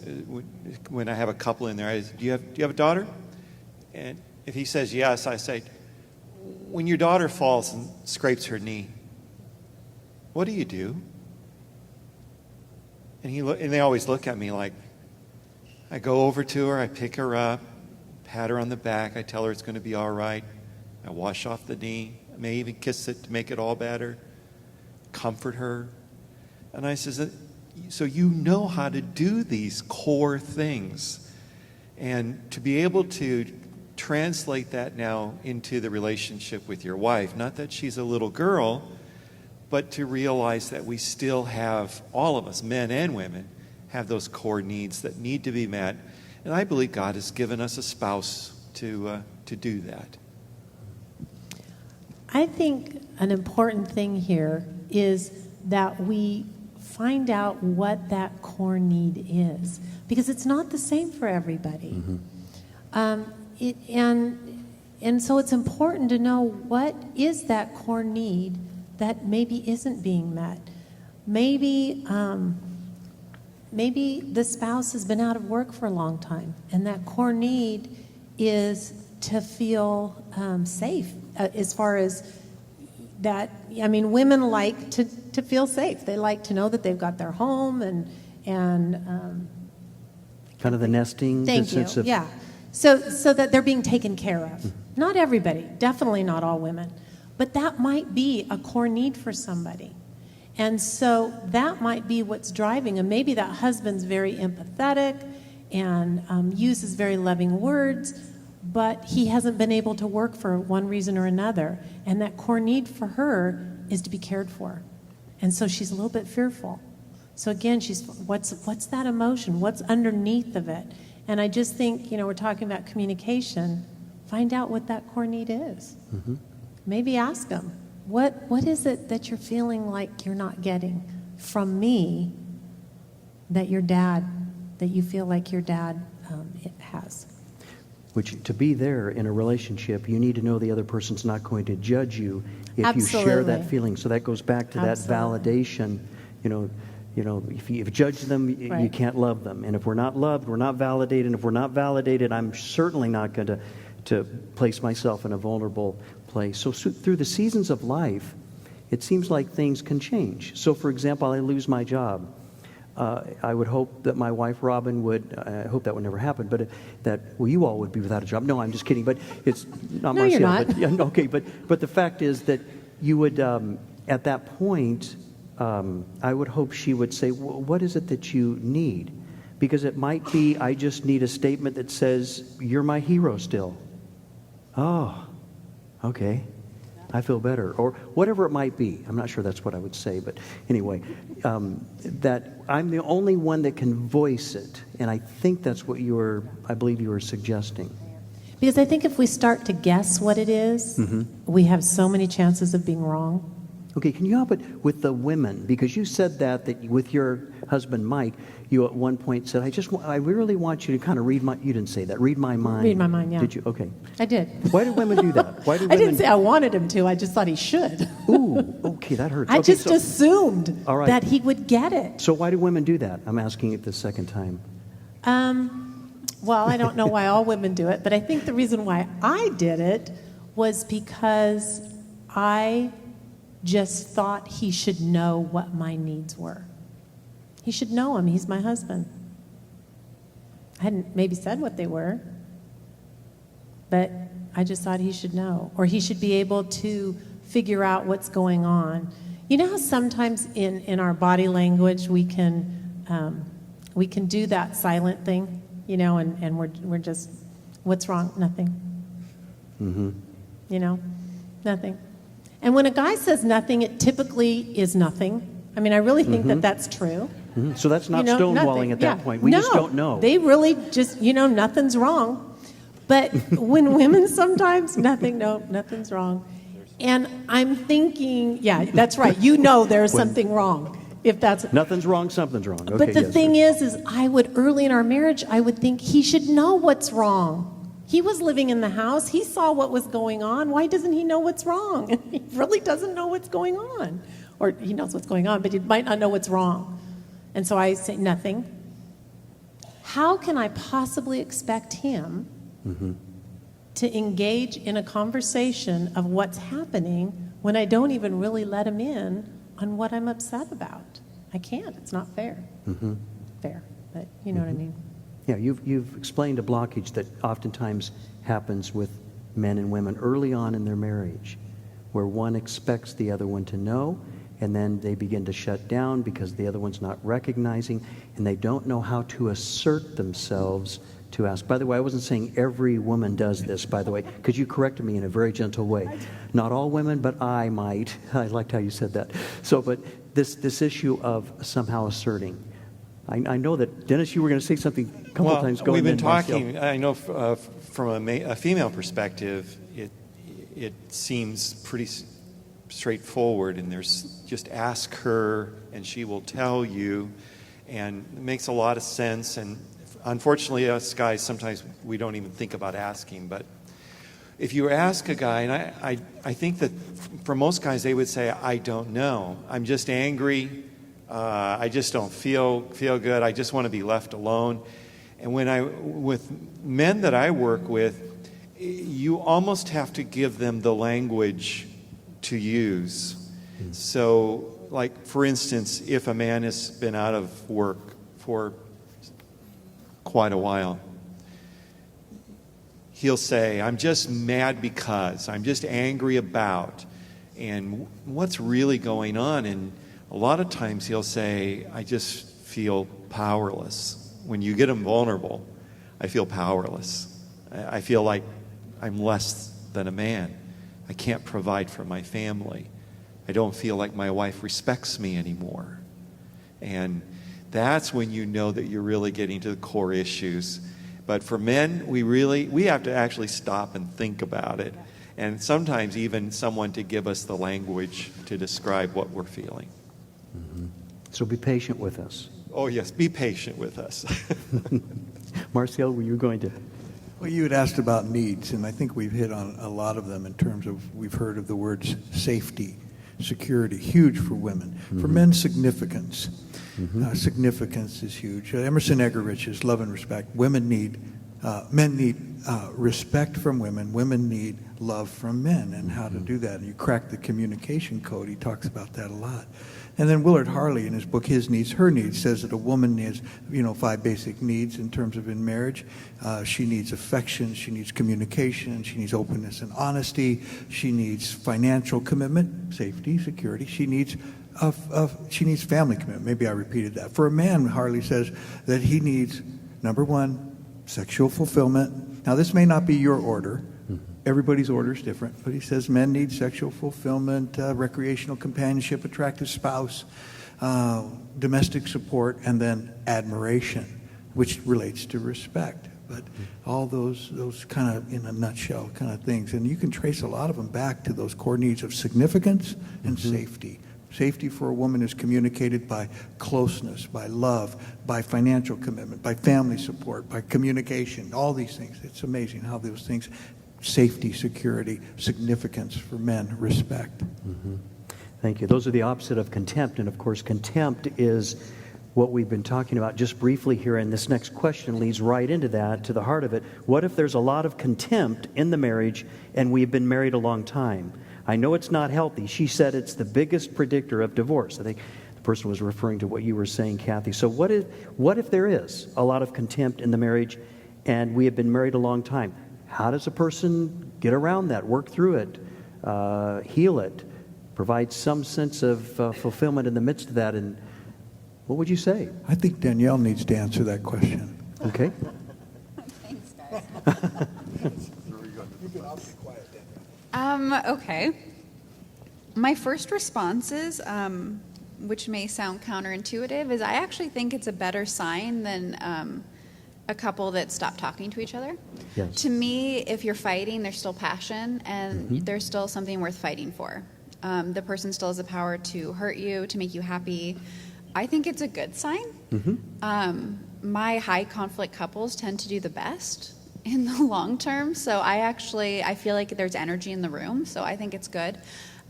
when I have a couple in there, is, do you have a daughter? And if he says yes, I say, when your daughter falls and scrapes her knee, what do you do? And they always look at me like, I go over to her, I pick her up, pat her on the back, I tell her it's going to be all right, I wash off the knee, I may even kiss it to make it all better, comfort her. And I says, so you know how to do these core things. And to be able to translate that now into the relationship with your wife, not that she's a little girl, but to realize that we still have, all of us, men and women, have those core needs that need to be met. And I believe God has given us a spouse to do that. I think an important thing here is that we find out what that core need is, because it's not the same for everybody. And so it's important to know what is that core need that maybe isn't being met. Maybe the spouse has been out of work for a long time, and that core need is to feel safe. As far as that, I mean, women like to feel safe. They like to know that they've got their home and kind of the nesting. Thank you. Yeah. So that they're being taken care of. Not everybody, definitely not all women, but that might be a core need for somebody. And so that might be what's driving, and maybe that husband's very empathetic and uses very loving words, but he hasn't been able to work for one reason or another, and that core need for her is to be cared for. And so she's a little bit fearful. So again, what's that emotion? What's underneath of it? And I just think, we're talking about communication. Find out what that core need is. Mm-hmm. Maybe ask them, what is it that you're feeling like you're not getting from me that you feel like your dad has? which to be there in a relationship, you need to know the other person's not going to judge you if you share Absolutely. that feeling. So that goes back to Absolutely. that validation. If you judge them, you Right. can't love them. And if we're not loved, we're not validated. And if we're not validated, I'm certainly not going to place myself in a vulnerable place. So through the seasons of life, it seems like things can change. So, for example, I lose my job. I would hope that my wife, Robin, I hope that would never happen, but you all would be without a job. No, I'm just kidding, but it's not No, Marcel. you're not. But, yeah, okay, but the fact is that you would, at that point, I would hope she would say, what is it that you need? Because it might be, I just need a statement that says, you're my hero still. Oh, okay. I feel better, or whatever it might be. I'm not sure that's what I would say, but anyway, that I'm the only one that can voice it, and I think that's what I believe you were suggesting. Because I think if we start to guess what it is, we have so many chances of being wrong. Okay, can you help it with the women? Because you said that with your husband, Mike, you at one point said, I really want you to kind of read you didn't say that, read my mind. Read my mind, yeah. Did you? Okay. I did. Why do women do that? Why do I women? didn't say I wanted him to. I just thought he should. Ooh, okay, that hurts. I Okay, just assumed All right. that he would get it. So why do women do that? I'm asking it the second time. Well, I don't know why all women do it, but I think the reason why I did it was because I just thought he should know what my needs were. He should know them. He's my husband. I hadn't maybe said what they were, but I just thought he should know, or he should be able to figure out what's going on. You know how sometimes in our body language we can do that silent thing, and we're just, what's wrong? Nothing. Nothing. And when a guy says nothing, it typically is nothing. I mean, I really think that that's true. So that's not Nothing. stonewalling at that Yeah. point. We just don't know. They really just, nothing's wrong. But when women sometimes, nothing's wrong. And I'm thinking, yeah, that's right. There's something wrong. If that's Nothing's wrong, something's wrong. Okay, but the yes, thing yes. is I would, early in our marriage, I would think he should know what's wrong. He was living in the house. He saw what was going on. Why doesn't he know what's wrong? He really doesn't know what's going on. Or he knows what's going on, but he might not know what's wrong. And so I say, nothing. How can I possibly expect him to engage in a conversation of what's happening when I don't even really let him in on what I'm upset about? I can't. It's not fair. Fair, but you know what I mean. Yeah, you've explained a blockage that oftentimes happens with men and women early on in their marriage, where one expects the other one to know, and then they begin to shut down because the other one's not recognizing, and they don't know how to assert themselves to ask. By the way, I wasn't saying every woman does this, by the way, because you corrected me in a very gentle way. Not all women, but I might. I liked how you said that. So, but this issue of somehow asserting. I know that, Dennis, you were going to say something a couple of times. We've been Marcel. talking, I know from a female perspective, it seems pretty straightforward, and there's just ask her and she will tell you, and it makes a lot of sense. And unfortunately, us guys, sometimes we don't even think about asking. But if you ask a guy, and I think that for most guys, they would say, I don't know. I'm just angry. I just don't feel good. I just want to be left alone. And with men that I work with, you almost have to give them the language to use. So, like, for instance, if a man has been out of work for quite a while, he'll say, I'm just mad because, I'm just angry about, and what's really going on? And a lot of times he'll say, I just feel powerless. When you get him vulnerable, I feel powerless. I feel like I'm less than a man. I can't provide for my family. I don't feel like my wife respects me anymore. And that's when you know that you're really getting to the core issues. But for men, we have to actually stop and think about it. And sometimes even someone to give us the language to describe what we're feeling. So be patient with us. Oh, yes, be patient with us. Marcel, were you going to? Well, you had asked about needs, and I think we've hit on a lot of them in terms of we've heard of the words safety, security, huge for women. For men, significance. Significance is huge. Emerson Eggerich's Love and Respect. Men need respect from women. Women need love from men, and how to do that. And you crack the communication code. He talks about that a lot. And then Willard Harley, in his book His Needs, Her Needs, says that a woman needs, 5 basic needs in terms of in marriage. She needs affection, she needs communication, she needs openness and honesty, she needs financial commitment, safety, security. She needs family commitment. Maybe I repeated that. For a man, Harley says that he needs, number 1, sexual fulfillment. Now, this may not be your order. Everybody's order is different, but he says men need sexual fulfillment, recreational companionship, attractive spouse, domestic support, and then admiration, which relates to respect. But all those kind of, in a nutshell, kind of things. And you can trace a lot of them back to those core needs of significance and safety. Safety for a woman is communicated by closeness, by love, by financial commitment, by family support, by communication, all these things. It's amazing how those things, safety, security, significance for men, respect. Thank you. Those are the opposite of contempt. And of course, contempt is what we've been talking about just briefly here. And this next question leads right into that, to the heart of it. What if there's a lot of contempt in the marriage and we've been married a long time? I know it's not healthy. She said it's the biggest predictor of divorce. I think the person was referring to what you were saying, Kathy. So what if there is a lot of contempt in the marriage and we have been married a long time? How does a person get around that, work through it, heal it, provide some sense of fulfillment in the midst of that? And what would you say? I think Danielle needs to answer that question. Okay. Thanks, guys. Okay. My first response is, which may sound counterintuitive, is I actually think it's a better sign than a couple that stop talking to each other. Yes. To me, if you're fighting, there's still passion, and there's still something worth fighting for. The person still has the power to hurt you, to make you happy. I think it's a good sign. My high conflict couples tend to do the best in the long term, so I feel like there's energy in the room, so I think it's good.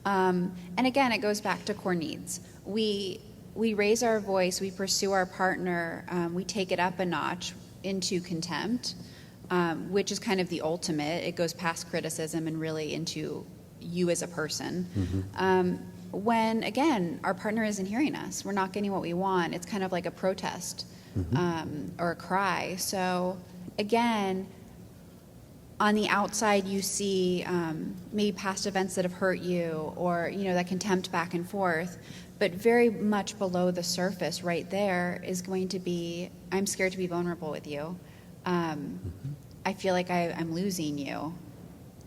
And again, it goes back to core needs. We raise our voice, we pursue our partner, we take it up a notch into contempt, which is kind of the ultimate. It goes past criticism and really into you as a person. When, again, our partner isn't hearing us, we're not getting what we want, it's kind of like a protest or a cry. So, again, on the outside you see maybe past events that have hurt you, or that contempt back and forth, but very much below the surface right there is going to be, I'm scared to be vulnerable with you. I feel like I'm losing you.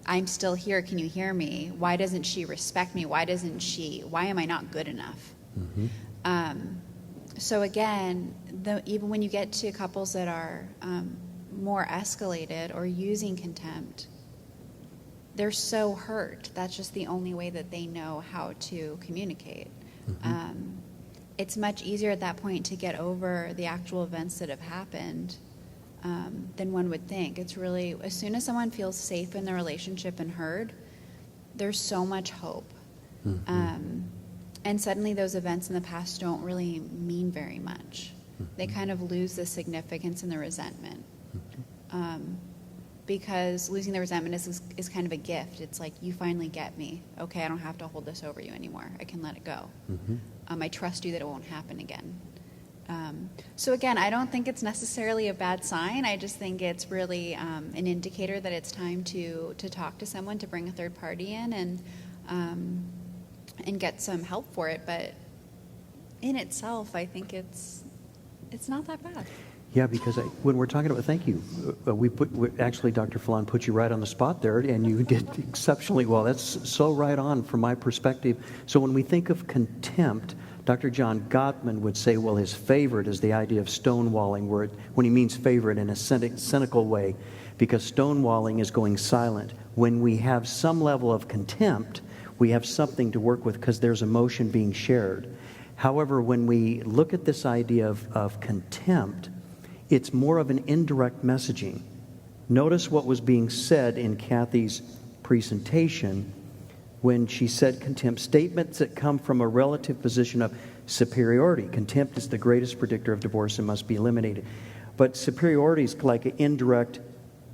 I'm still here. Can you hear me? Why doesn't she respect me? Why am I not good enough? So again, even when you get to couples that are more escalated or using contempt, they're so hurt. That's just the only way that they know how to communicate. It's much easier at that point to get over the actual events that have happened than one would think. It's really, as soon as someone feels safe in the relationship and heard, there's so much hope. And suddenly those events in the past don't really mean very much. They kind of lose the significance and the resentment. Because losing the resentment is kind of a gift. It's like, you finally get me. Okay, I don't have to hold this over you anymore. I can let it go. I trust you that it won't happen again. So again, I don't think it's necessarily a bad sign. I just think it's really an indicator that it's time to talk to someone, to bring a third party in and get some help for it. But in itself, I think it's not that bad. Yeah, because when we're talking about, thank you. Actually, Dr. Fallon put you right on the spot there, and you did exceptionally well. That's so right on from my perspective. So when we think of contempt, Dr. John Gottman would say, well, his favorite is the idea of stonewalling, when he means favorite in a cynical way, because stonewalling is going silent. When we have some level of contempt, we have something to work with because there's emotion being shared. However, when we look at this idea of contempt, it's more of an indirect messaging. Notice what was being said in Kathy's presentation when she said contempt. Statements that come from a relative position of superiority. Contempt is the greatest predictor of divorce and must be eliminated. But superiority is like an indirect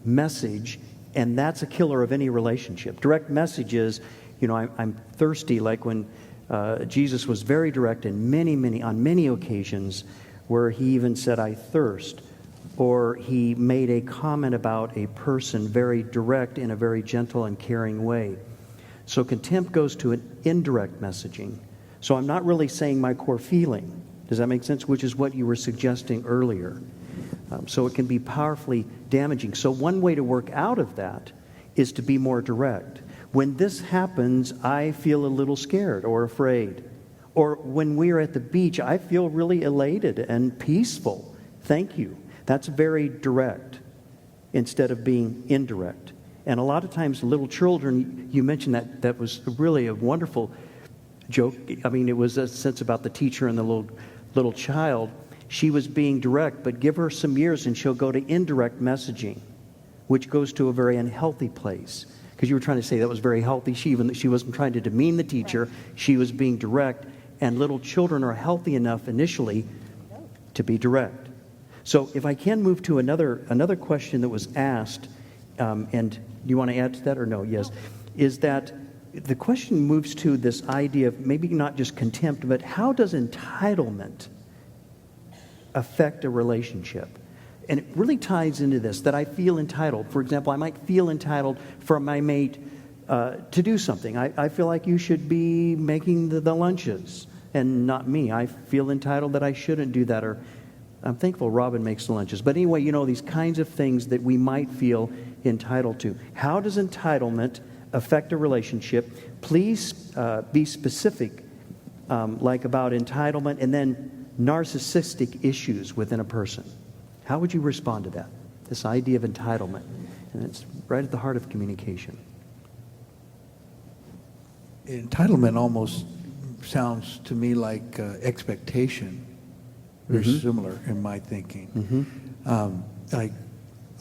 message, and that's a killer of any relationship. Direct message is, I'm thirsty, like when Jesus was very direct on many occasions where he even said, I thirst. Or he made a comment about a person very direct in a very gentle and caring way. So contempt goes to an indirect messaging. So I'm not really saying my core feeling. Does that make sense? Which is what you were suggesting earlier. So it can be powerfully damaging. So one way to work out of that is to be more direct. When this happens, I feel a little scared or afraid. Or when we're at the beach, I feel really elated and peaceful. Thank you. That's very direct instead of being indirect. And a lot of times little children, you mentioned that was really a wonderful joke. I mean, it was a sense about the teacher and the little child. She was being direct, but give her some years and she'll go to indirect messaging, which goes to a very unhealthy place. Because you were trying to say that was very healthy. She wasn't trying to demean the teacher. Right. She was being direct. And little children are healthy enough initially to be direct. So if I can move to another question that was asked, and do you want to add to that or no? Yes. Is that the question moves to this idea of maybe not just contempt, but how does entitlement affect a relationship? And it really ties into this, that I feel entitled. For example, I might feel entitled for my mate to do something. I feel like you should be making the lunches and not me. I feel entitled that I shouldn't do that, or I'm thankful Robin makes the lunches. But anyway, these kinds of things that we might feel entitled to. How does entitlement affect a relationship? Please be specific, like about entitlement and then narcissistic issues within a person. How would you respond to that? This idea of entitlement. And it's right at the heart of communication. Entitlement almost sounds to me like expectation. Very similar in my thinking. Like,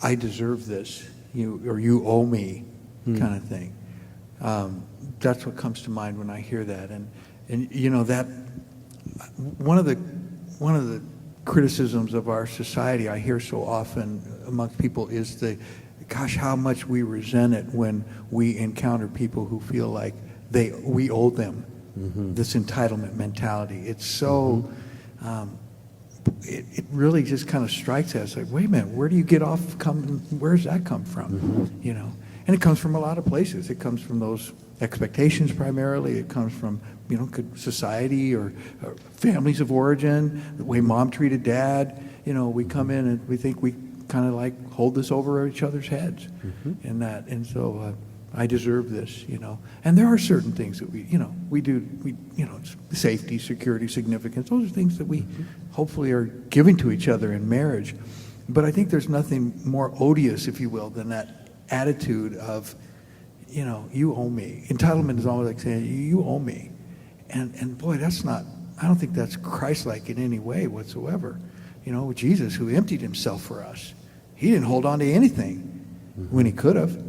I deserve this, you owe me, kind of thing. That's what comes to mind when I hear that. And that one of the criticisms of our society I hear so often amongst people is how much we resent it when we encounter people who feel like we owe them this entitlement mentality. It's so. It really just kind of strikes us like, wait a minute, where do you get off? Where's that come from? And it comes from a lot of places. It comes from those expectations primarily. It comes from society or families of origin, the way mom treated dad. We come in and we think we kind of like hold this over each other's heads, and so I deserve this, And there are certain things that we do, safety, security, significance. Those are things that we hopefully are giving to each other in marriage. But I think there's nothing more odious, if you will, than that attitude of, you owe me. Entitlement is always like saying, you owe me. And boy, I don't think that's Christ-like in any way whatsoever. Jesus, who emptied himself for us, he didn't hold on to anything when he could have,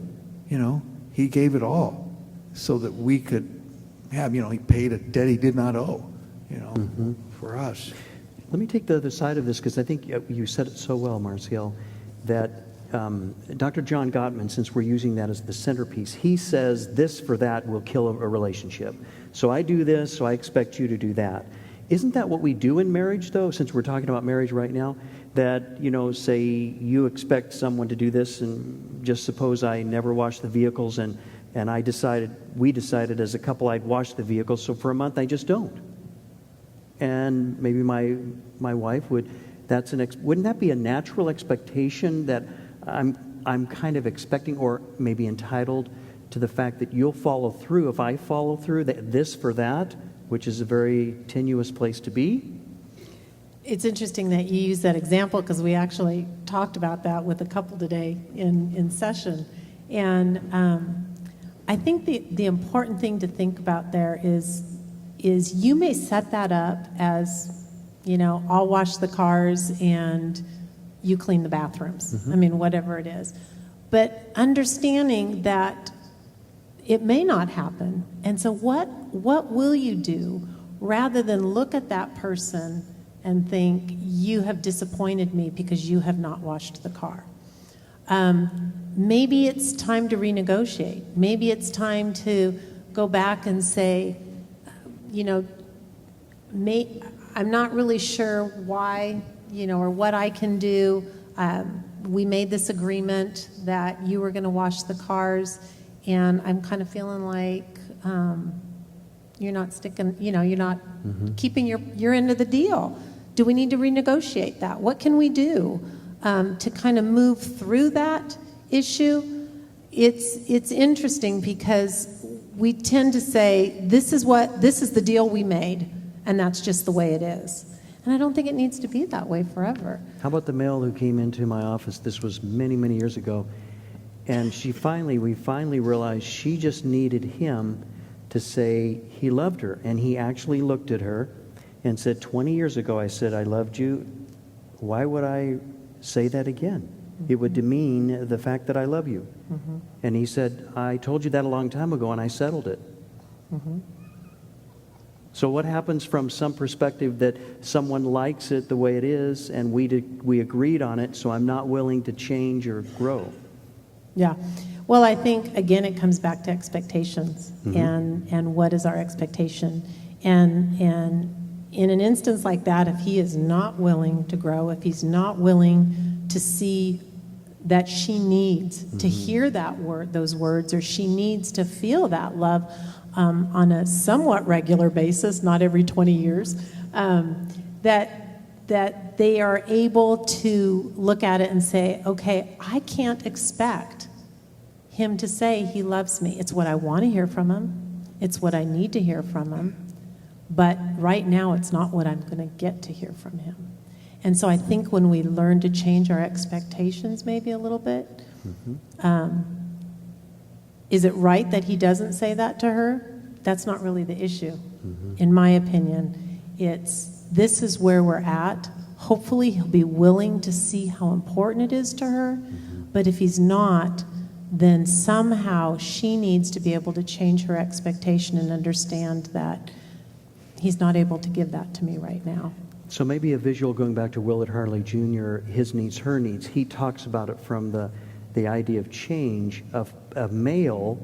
He gave it all so that we could have, he paid a debt he did not owe, for us. Let me take the other side of this, because I think you said it so well, Marcial, that Dr. John Gottman, since we're using that as the centerpiece, he says this for that will kill a relationship. So I do this, so I expect you to do that. Isn't that what we do in marriage, though, since we're talking about marriage right now? That, say you expect someone to do this, and just suppose I never wash the vehicles, and we decided as a couple I'd wash the vehicles, so for a month I just don't. And maybe my wife wouldn't that be a natural expectation that I'm kind of expecting, or maybe entitled to the fact that you'll follow through if I follow through, that this for that, which is a very tenuous place to be? It's interesting that you use that example, because we actually talked about that with a couple today in session. And I think the important thing to think about there is you may set that up as, I'll wash the cars and you clean the bathrooms. I mean, whatever it is. but understanding that it may not happen. And so what will you do rather than look at that person and think, you have disappointed me because you have not washed the car? Maybe it's time to renegotiate. Maybe it's time to go back and say, I'm not really sure why, or what I can do. We made this agreement that you were going to wash the cars, and I'm kind of feeling like you're not sticking, you're not keeping your end of the deal. Do we need to renegotiate that? What can we do to kind of move through that issue? It's interesting because we tend to say, this is the deal we made, and that's just the way it is. And I don't think it needs to be that way forever. How about the male who came into my office? This was many, many years ago. And we finally realized she just needed him to say he loved her. And he actually looked at her and said, 20 years ago, I said, I loved you. Why would I say that again? It would demean the fact that I love you. And he said, I told you that a long time ago, and I settled it. So what happens from some perspective that someone likes it the way it is, and we agreed on it, so I'm not willing to change or grow? Yeah. Well, I think, again, it comes back to expectations and what is our expectation. And in an instance like that, if he is not willing to grow, if he's not willing to see that she needs to hear those words, or she needs to feel that love on a somewhat regular basis, not every 20 years, that they are able to look at it and say, okay, I can't expect him to say he loves me. It's what I want to hear from him. It's what I need to hear from him. But right now, it's not what I'm going to get to hear from him. And so I think when we learn to change our expectations maybe a little bit, is it right that he doesn't say that to her? That's not really the issue. In my opinion, this is where we're at. Hopefully he'll be willing to see how important it is to her. But if he's not, then somehow she needs to be able to change her expectation and understand that he's not able to give that to me right now. So maybe a visual going back to Willard Harley Jr., his needs, her needs. He talks about it from the idea of change of a male,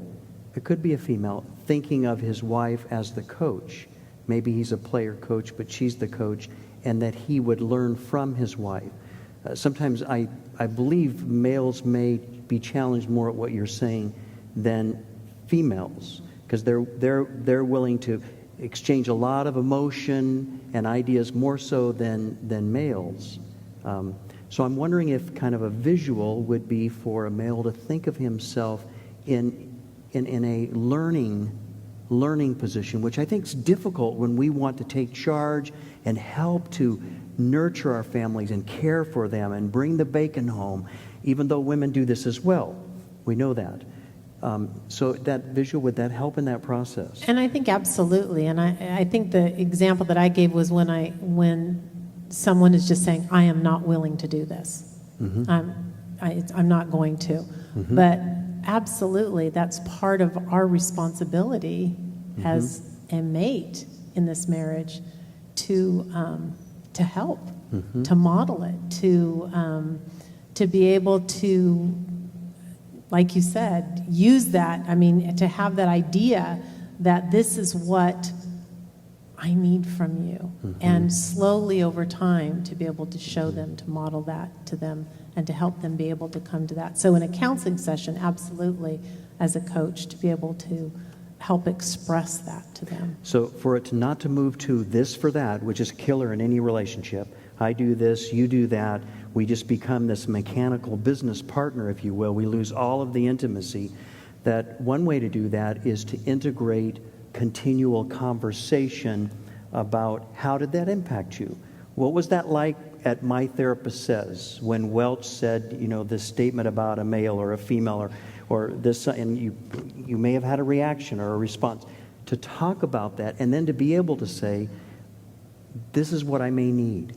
it could be a female, thinking of his wife as the coach. Maybe he's a player coach, but she's the coach, and that he would learn from his wife. Sometimes I believe males may be challenged more at what you're saying than females, because they're willing to exchange a lot of emotion and ideas more so than males. So I'm wondering if kind of a visual would be for a male to think of himself in a learning position, which I think is difficult when we want to take charge and help to nurture our families and care for them and bring the bacon home, even though women do this as well. We know that. So that visual, would that help in that process? And I think absolutely. And I think the example that I gave was when someone is just saying, I am not willing to do this. I'm not going to. But absolutely, that's part of our responsibility as a mate in this marriage to help, to model it, to be able to, like you said, use that. I mean, to have that idea that this is what I need from you. And slowly over time to be able to show them, to model that to them, and to help them be able to come to that. So in a counseling session, absolutely, as a coach, to be able to help express that to them. So for it not to move to this for that, which is a killer in any relationship, I do this, you do that, we just become this mechanical business partner, if you will. We lose all of the intimacy. That one way to do that is to integrate continual conversation about how did that impact you? What was that like at My Therapist Says when Welch said, this statement about a male or a female or this, and you may have had a reaction or a response. To talk about that and then to be able to say, this is what I may need.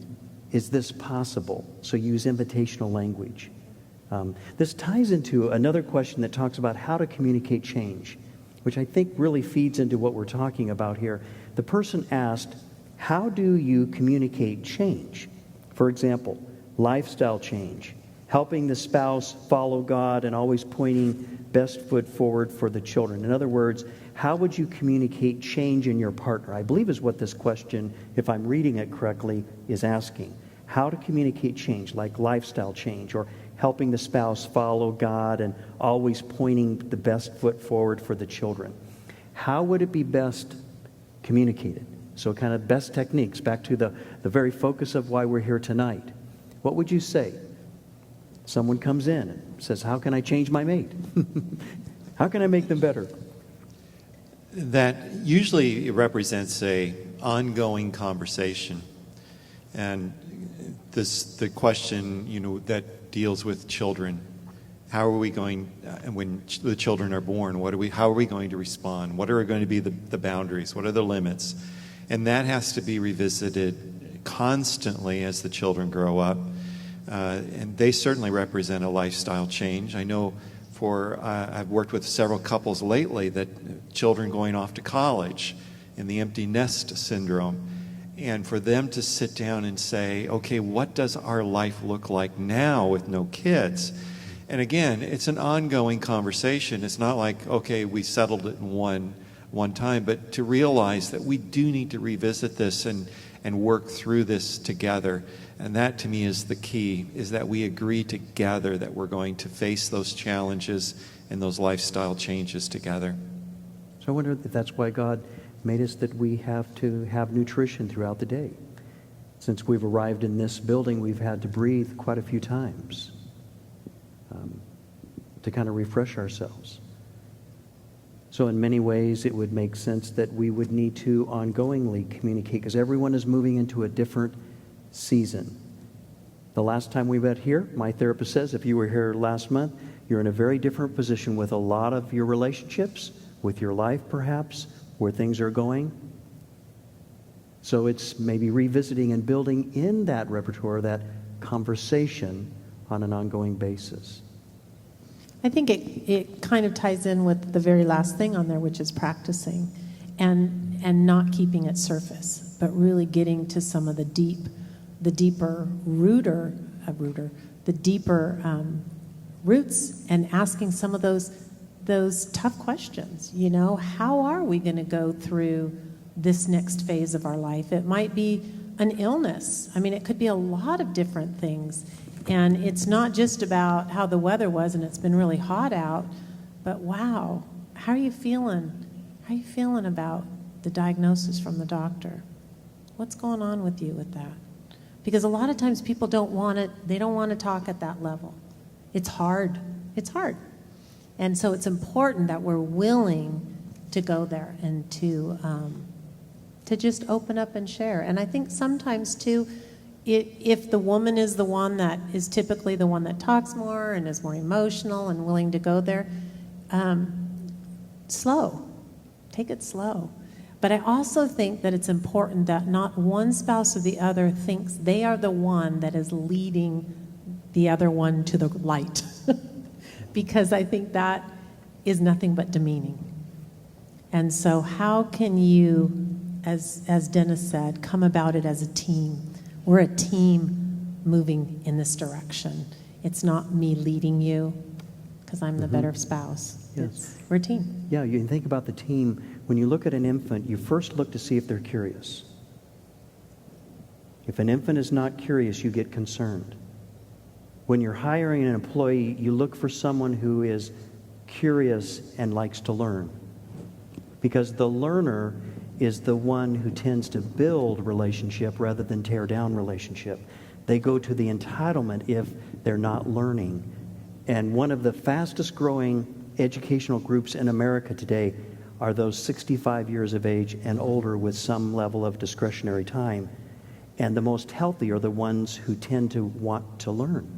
Is this possible? So use invitational language. This ties into another question that talks about how to communicate change, which I think really feeds into what we're talking about here. The person asked, how do you communicate change? For example, lifestyle change, helping the spouse follow God and always pointing best foot forward for the children. In other words, how would you communicate change in your partner? I believe is what this question, if I'm reading it correctly, is asking. How to communicate change, like lifestyle change, or helping the spouse follow God and always pointing the best foot forward for the children. How would it be best communicated? So kind of best techniques, back to the very focus of why we're here tonight. What would you say? Someone comes in and says, how can I change my mate? How can I make them better? That usually represents a ongoing conversation. And the question, that deals with children. How are we going, when the children are born, how are we going to respond? What are going to be the boundaries? What are the limits? And that has to be revisited constantly as the children grow up. And they certainly represent a lifestyle change. I know I've worked with several couples lately that children going off to college in the empty nest syndrome. And for them to sit down and say, okay, what does our life look like now with no kids? And again, it's an ongoing conversation. It's not like, okay, we settled it in one time, but to realize that we do need to revisit this and work through this together. And that to me is the key, is that we agree together that we're going to face those challenges and those lifestyle changes together. So I wonder if that's why God made us that we have to have nutrition throughout the day. Since we've arrived in this building, we've had to breathe quite a few times to kind of refresh ourselves. So in many ways, it would make sense that we would need to ongoingly communicate, because everyone is moving into a different season. The last time we met here, my therapist says, if you were here last month, you're in a very different position with a lot of your relationships, with your life perhaps, where things are going. So it's maybe revisiting and building in that repertoire, that conversation on an ongoing basis. I think it kind of ties in with the very last thing on there, which is practicing and not keeping it surface, but really getting to some of the deeper roots and asking some of those tough questions. How are we going to go through this next phase of our life? It might be an illness. I mean, it could be a lot of different things. And it's not just about how the weather was and it's been really hot out, but wow, how are you feeling? How are you feeling about the diagnosis from the doctor? What's going on with you with that? Because a lot of times people don't want to talk at that level. It's hard. It's hard. And so it's important that we're willing to go there and to just open up and share. And I think sometimes too, if the woman is the one that is typically the one that talks more and is more emotional and willing to go there, take it slow. But I also think that it's important that not one spouse or the other thinks they are the one that is leading the other one to the light. Because I think that is nothing but demeaning. And so how can you, as Dennis said, come about it as a team? We're a team moving in this direction. It's not me leading you because I'm the better spouse. Yes. We're a team. Yeah, you can think about the team. When you look at an infant, you first look to see if they're curious. If an infant is not curious, you get concerned. When you're hiring an employee, you look for someone who is curious and likes to learn. Because the learner is the one who tends to build relationship rather than tear down relationship. They go to the entitlement if they're not learning. And one of the fastest growing educational groups in America today are those 65 years of age and older with some level of discretionary time. And the most healthy are the ones who tend to want to learn.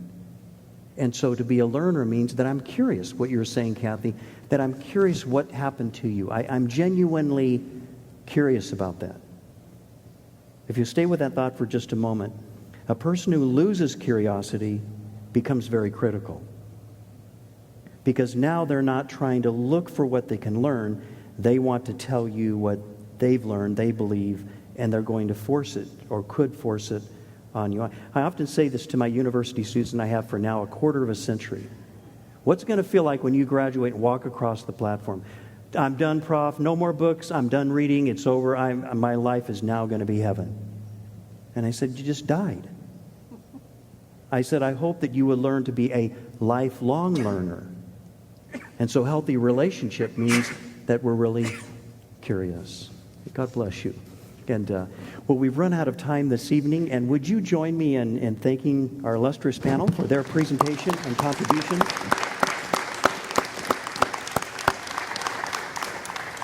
And so to be a learner means that I'm curious, what you were saying, Kathy, that I'm curious what happened to you. I'm genuinely curious about that. If you stay with that thought for just a moment, a person who loses curiosity becomes very critical. because now they're not trying to look for what they can learn. They want to tell you what they've learned, they believe, and they're going to force it or could force it on you. I often say this to my university students, and I have for now a quarter of a century. What's it going to feel like when you graduate and walk across the platform? I'm done, Prof. No more books. I'm done reading. It's over. My life is now going to be heaven. And I said, you just died. I said, I hope that you would learn to be a lifelong learner. And so healthy relationship means that we're really curious. God bless you. And well, we've run out of time this evening, and would you join me in thanking our illustrious panel for their presentation and contribution?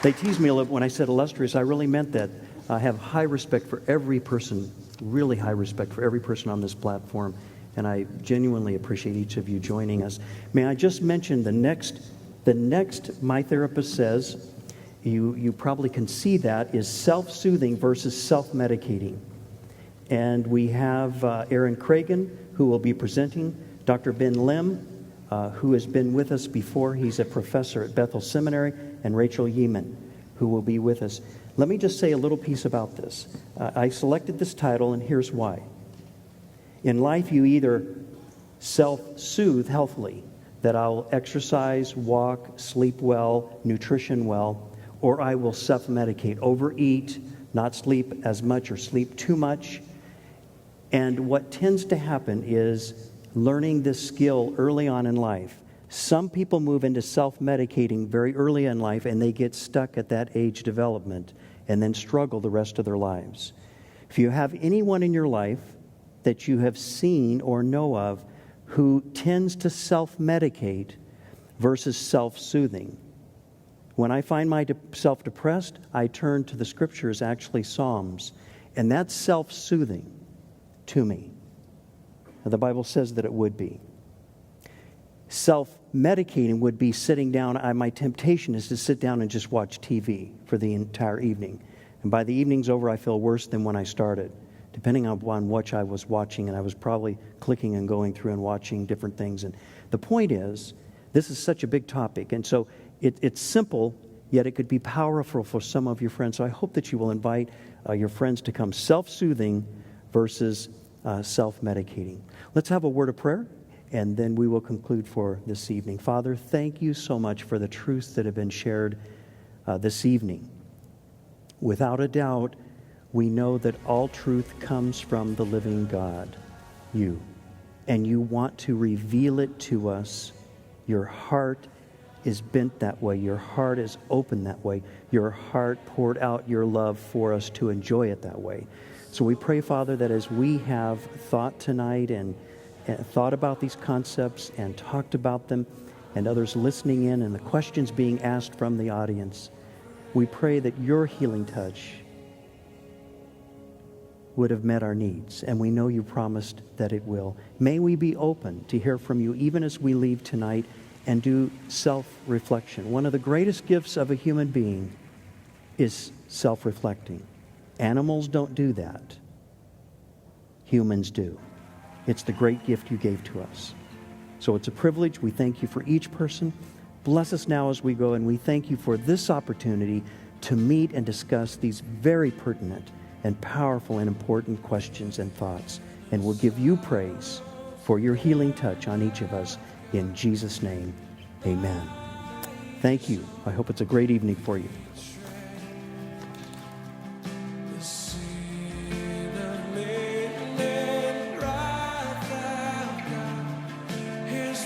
They teased me a little when I said illustrious. I really meant that. I have high respect for every person, really high respect for every person on this platform, and I genuinely appreciate each of you joining us. May I just mention the next My Therapist Says, you probably can see that, is self-soothing versus self-medicating. And we have Aaron Cragen, who will be presenting, Dr. Ben Lim, who has been with us before. He's a professor at Bethel Seminary, and Rachel Yeeman, who will be with us. Let me just say a little piece about this. I selected this title, and here's why. In life, you either self-soothe healthily, that I'll exercise, walk, sleep well, nutrition well, or I will self-medicate, overeat, not sleep as much or sleep too much. And what tends to happen is learning this skill early on in life. Some people move into self-medicating very early in life, and they get stuck at that age development and then struggle the rest of their lives. If you have anyone in your life that you have seen or know of who tends to self-medicate versus self-soothing, when I find myself depressed, I turn to the scriptures, actually Psalms, and that's self-soothing to me. The Bible says that it would be. Self-medicating would be sitting down. My temptation is to sit down and just watch TV for the entire evening. And by the evening's over, I feel worse than when I started, depending on what I was watching. And I was probably clicking and going through and watching different things. And the point is, this is such a big topic. And so it's simple, yet it could be powerful for some of your friends. So I hope that you will invite your friends to come self-soothing versus self-medicating. Let's have a word of prayer, and then we will conclude for this evening. Father, thank you so much for the truths that have been shared this evening. Without a doubt, we know that all truth comes from the living God, you. And you want to reveal it to us. Your heart is bent that way. Your heart is open that way. Your heart poured out your love for us to enjoy it that way. So we pray, Father, that as we have thought tonight and thought about these concepts and talked about them, and others listening in and the questions being asked from the audience, we pray that your healing touch would have met our needs, and we know you promised that it will. May we be open to hear from you even as we leave tonight and do self-reflection. One of the greatest gifts of a human being is self-reflecting. Animals don't do that. Humans do. It's the great gift you gave to us. So it's a privilege. We thank you for each person. Bless us now as we go, and we thank you for this opportunity to meet and discuss these very pertinent and powerful and important questions and thoughts. And we'll give you praise for your healing touch on each of us. In Jesus' name, amen. Thank you. I hope it's a great evening for you. His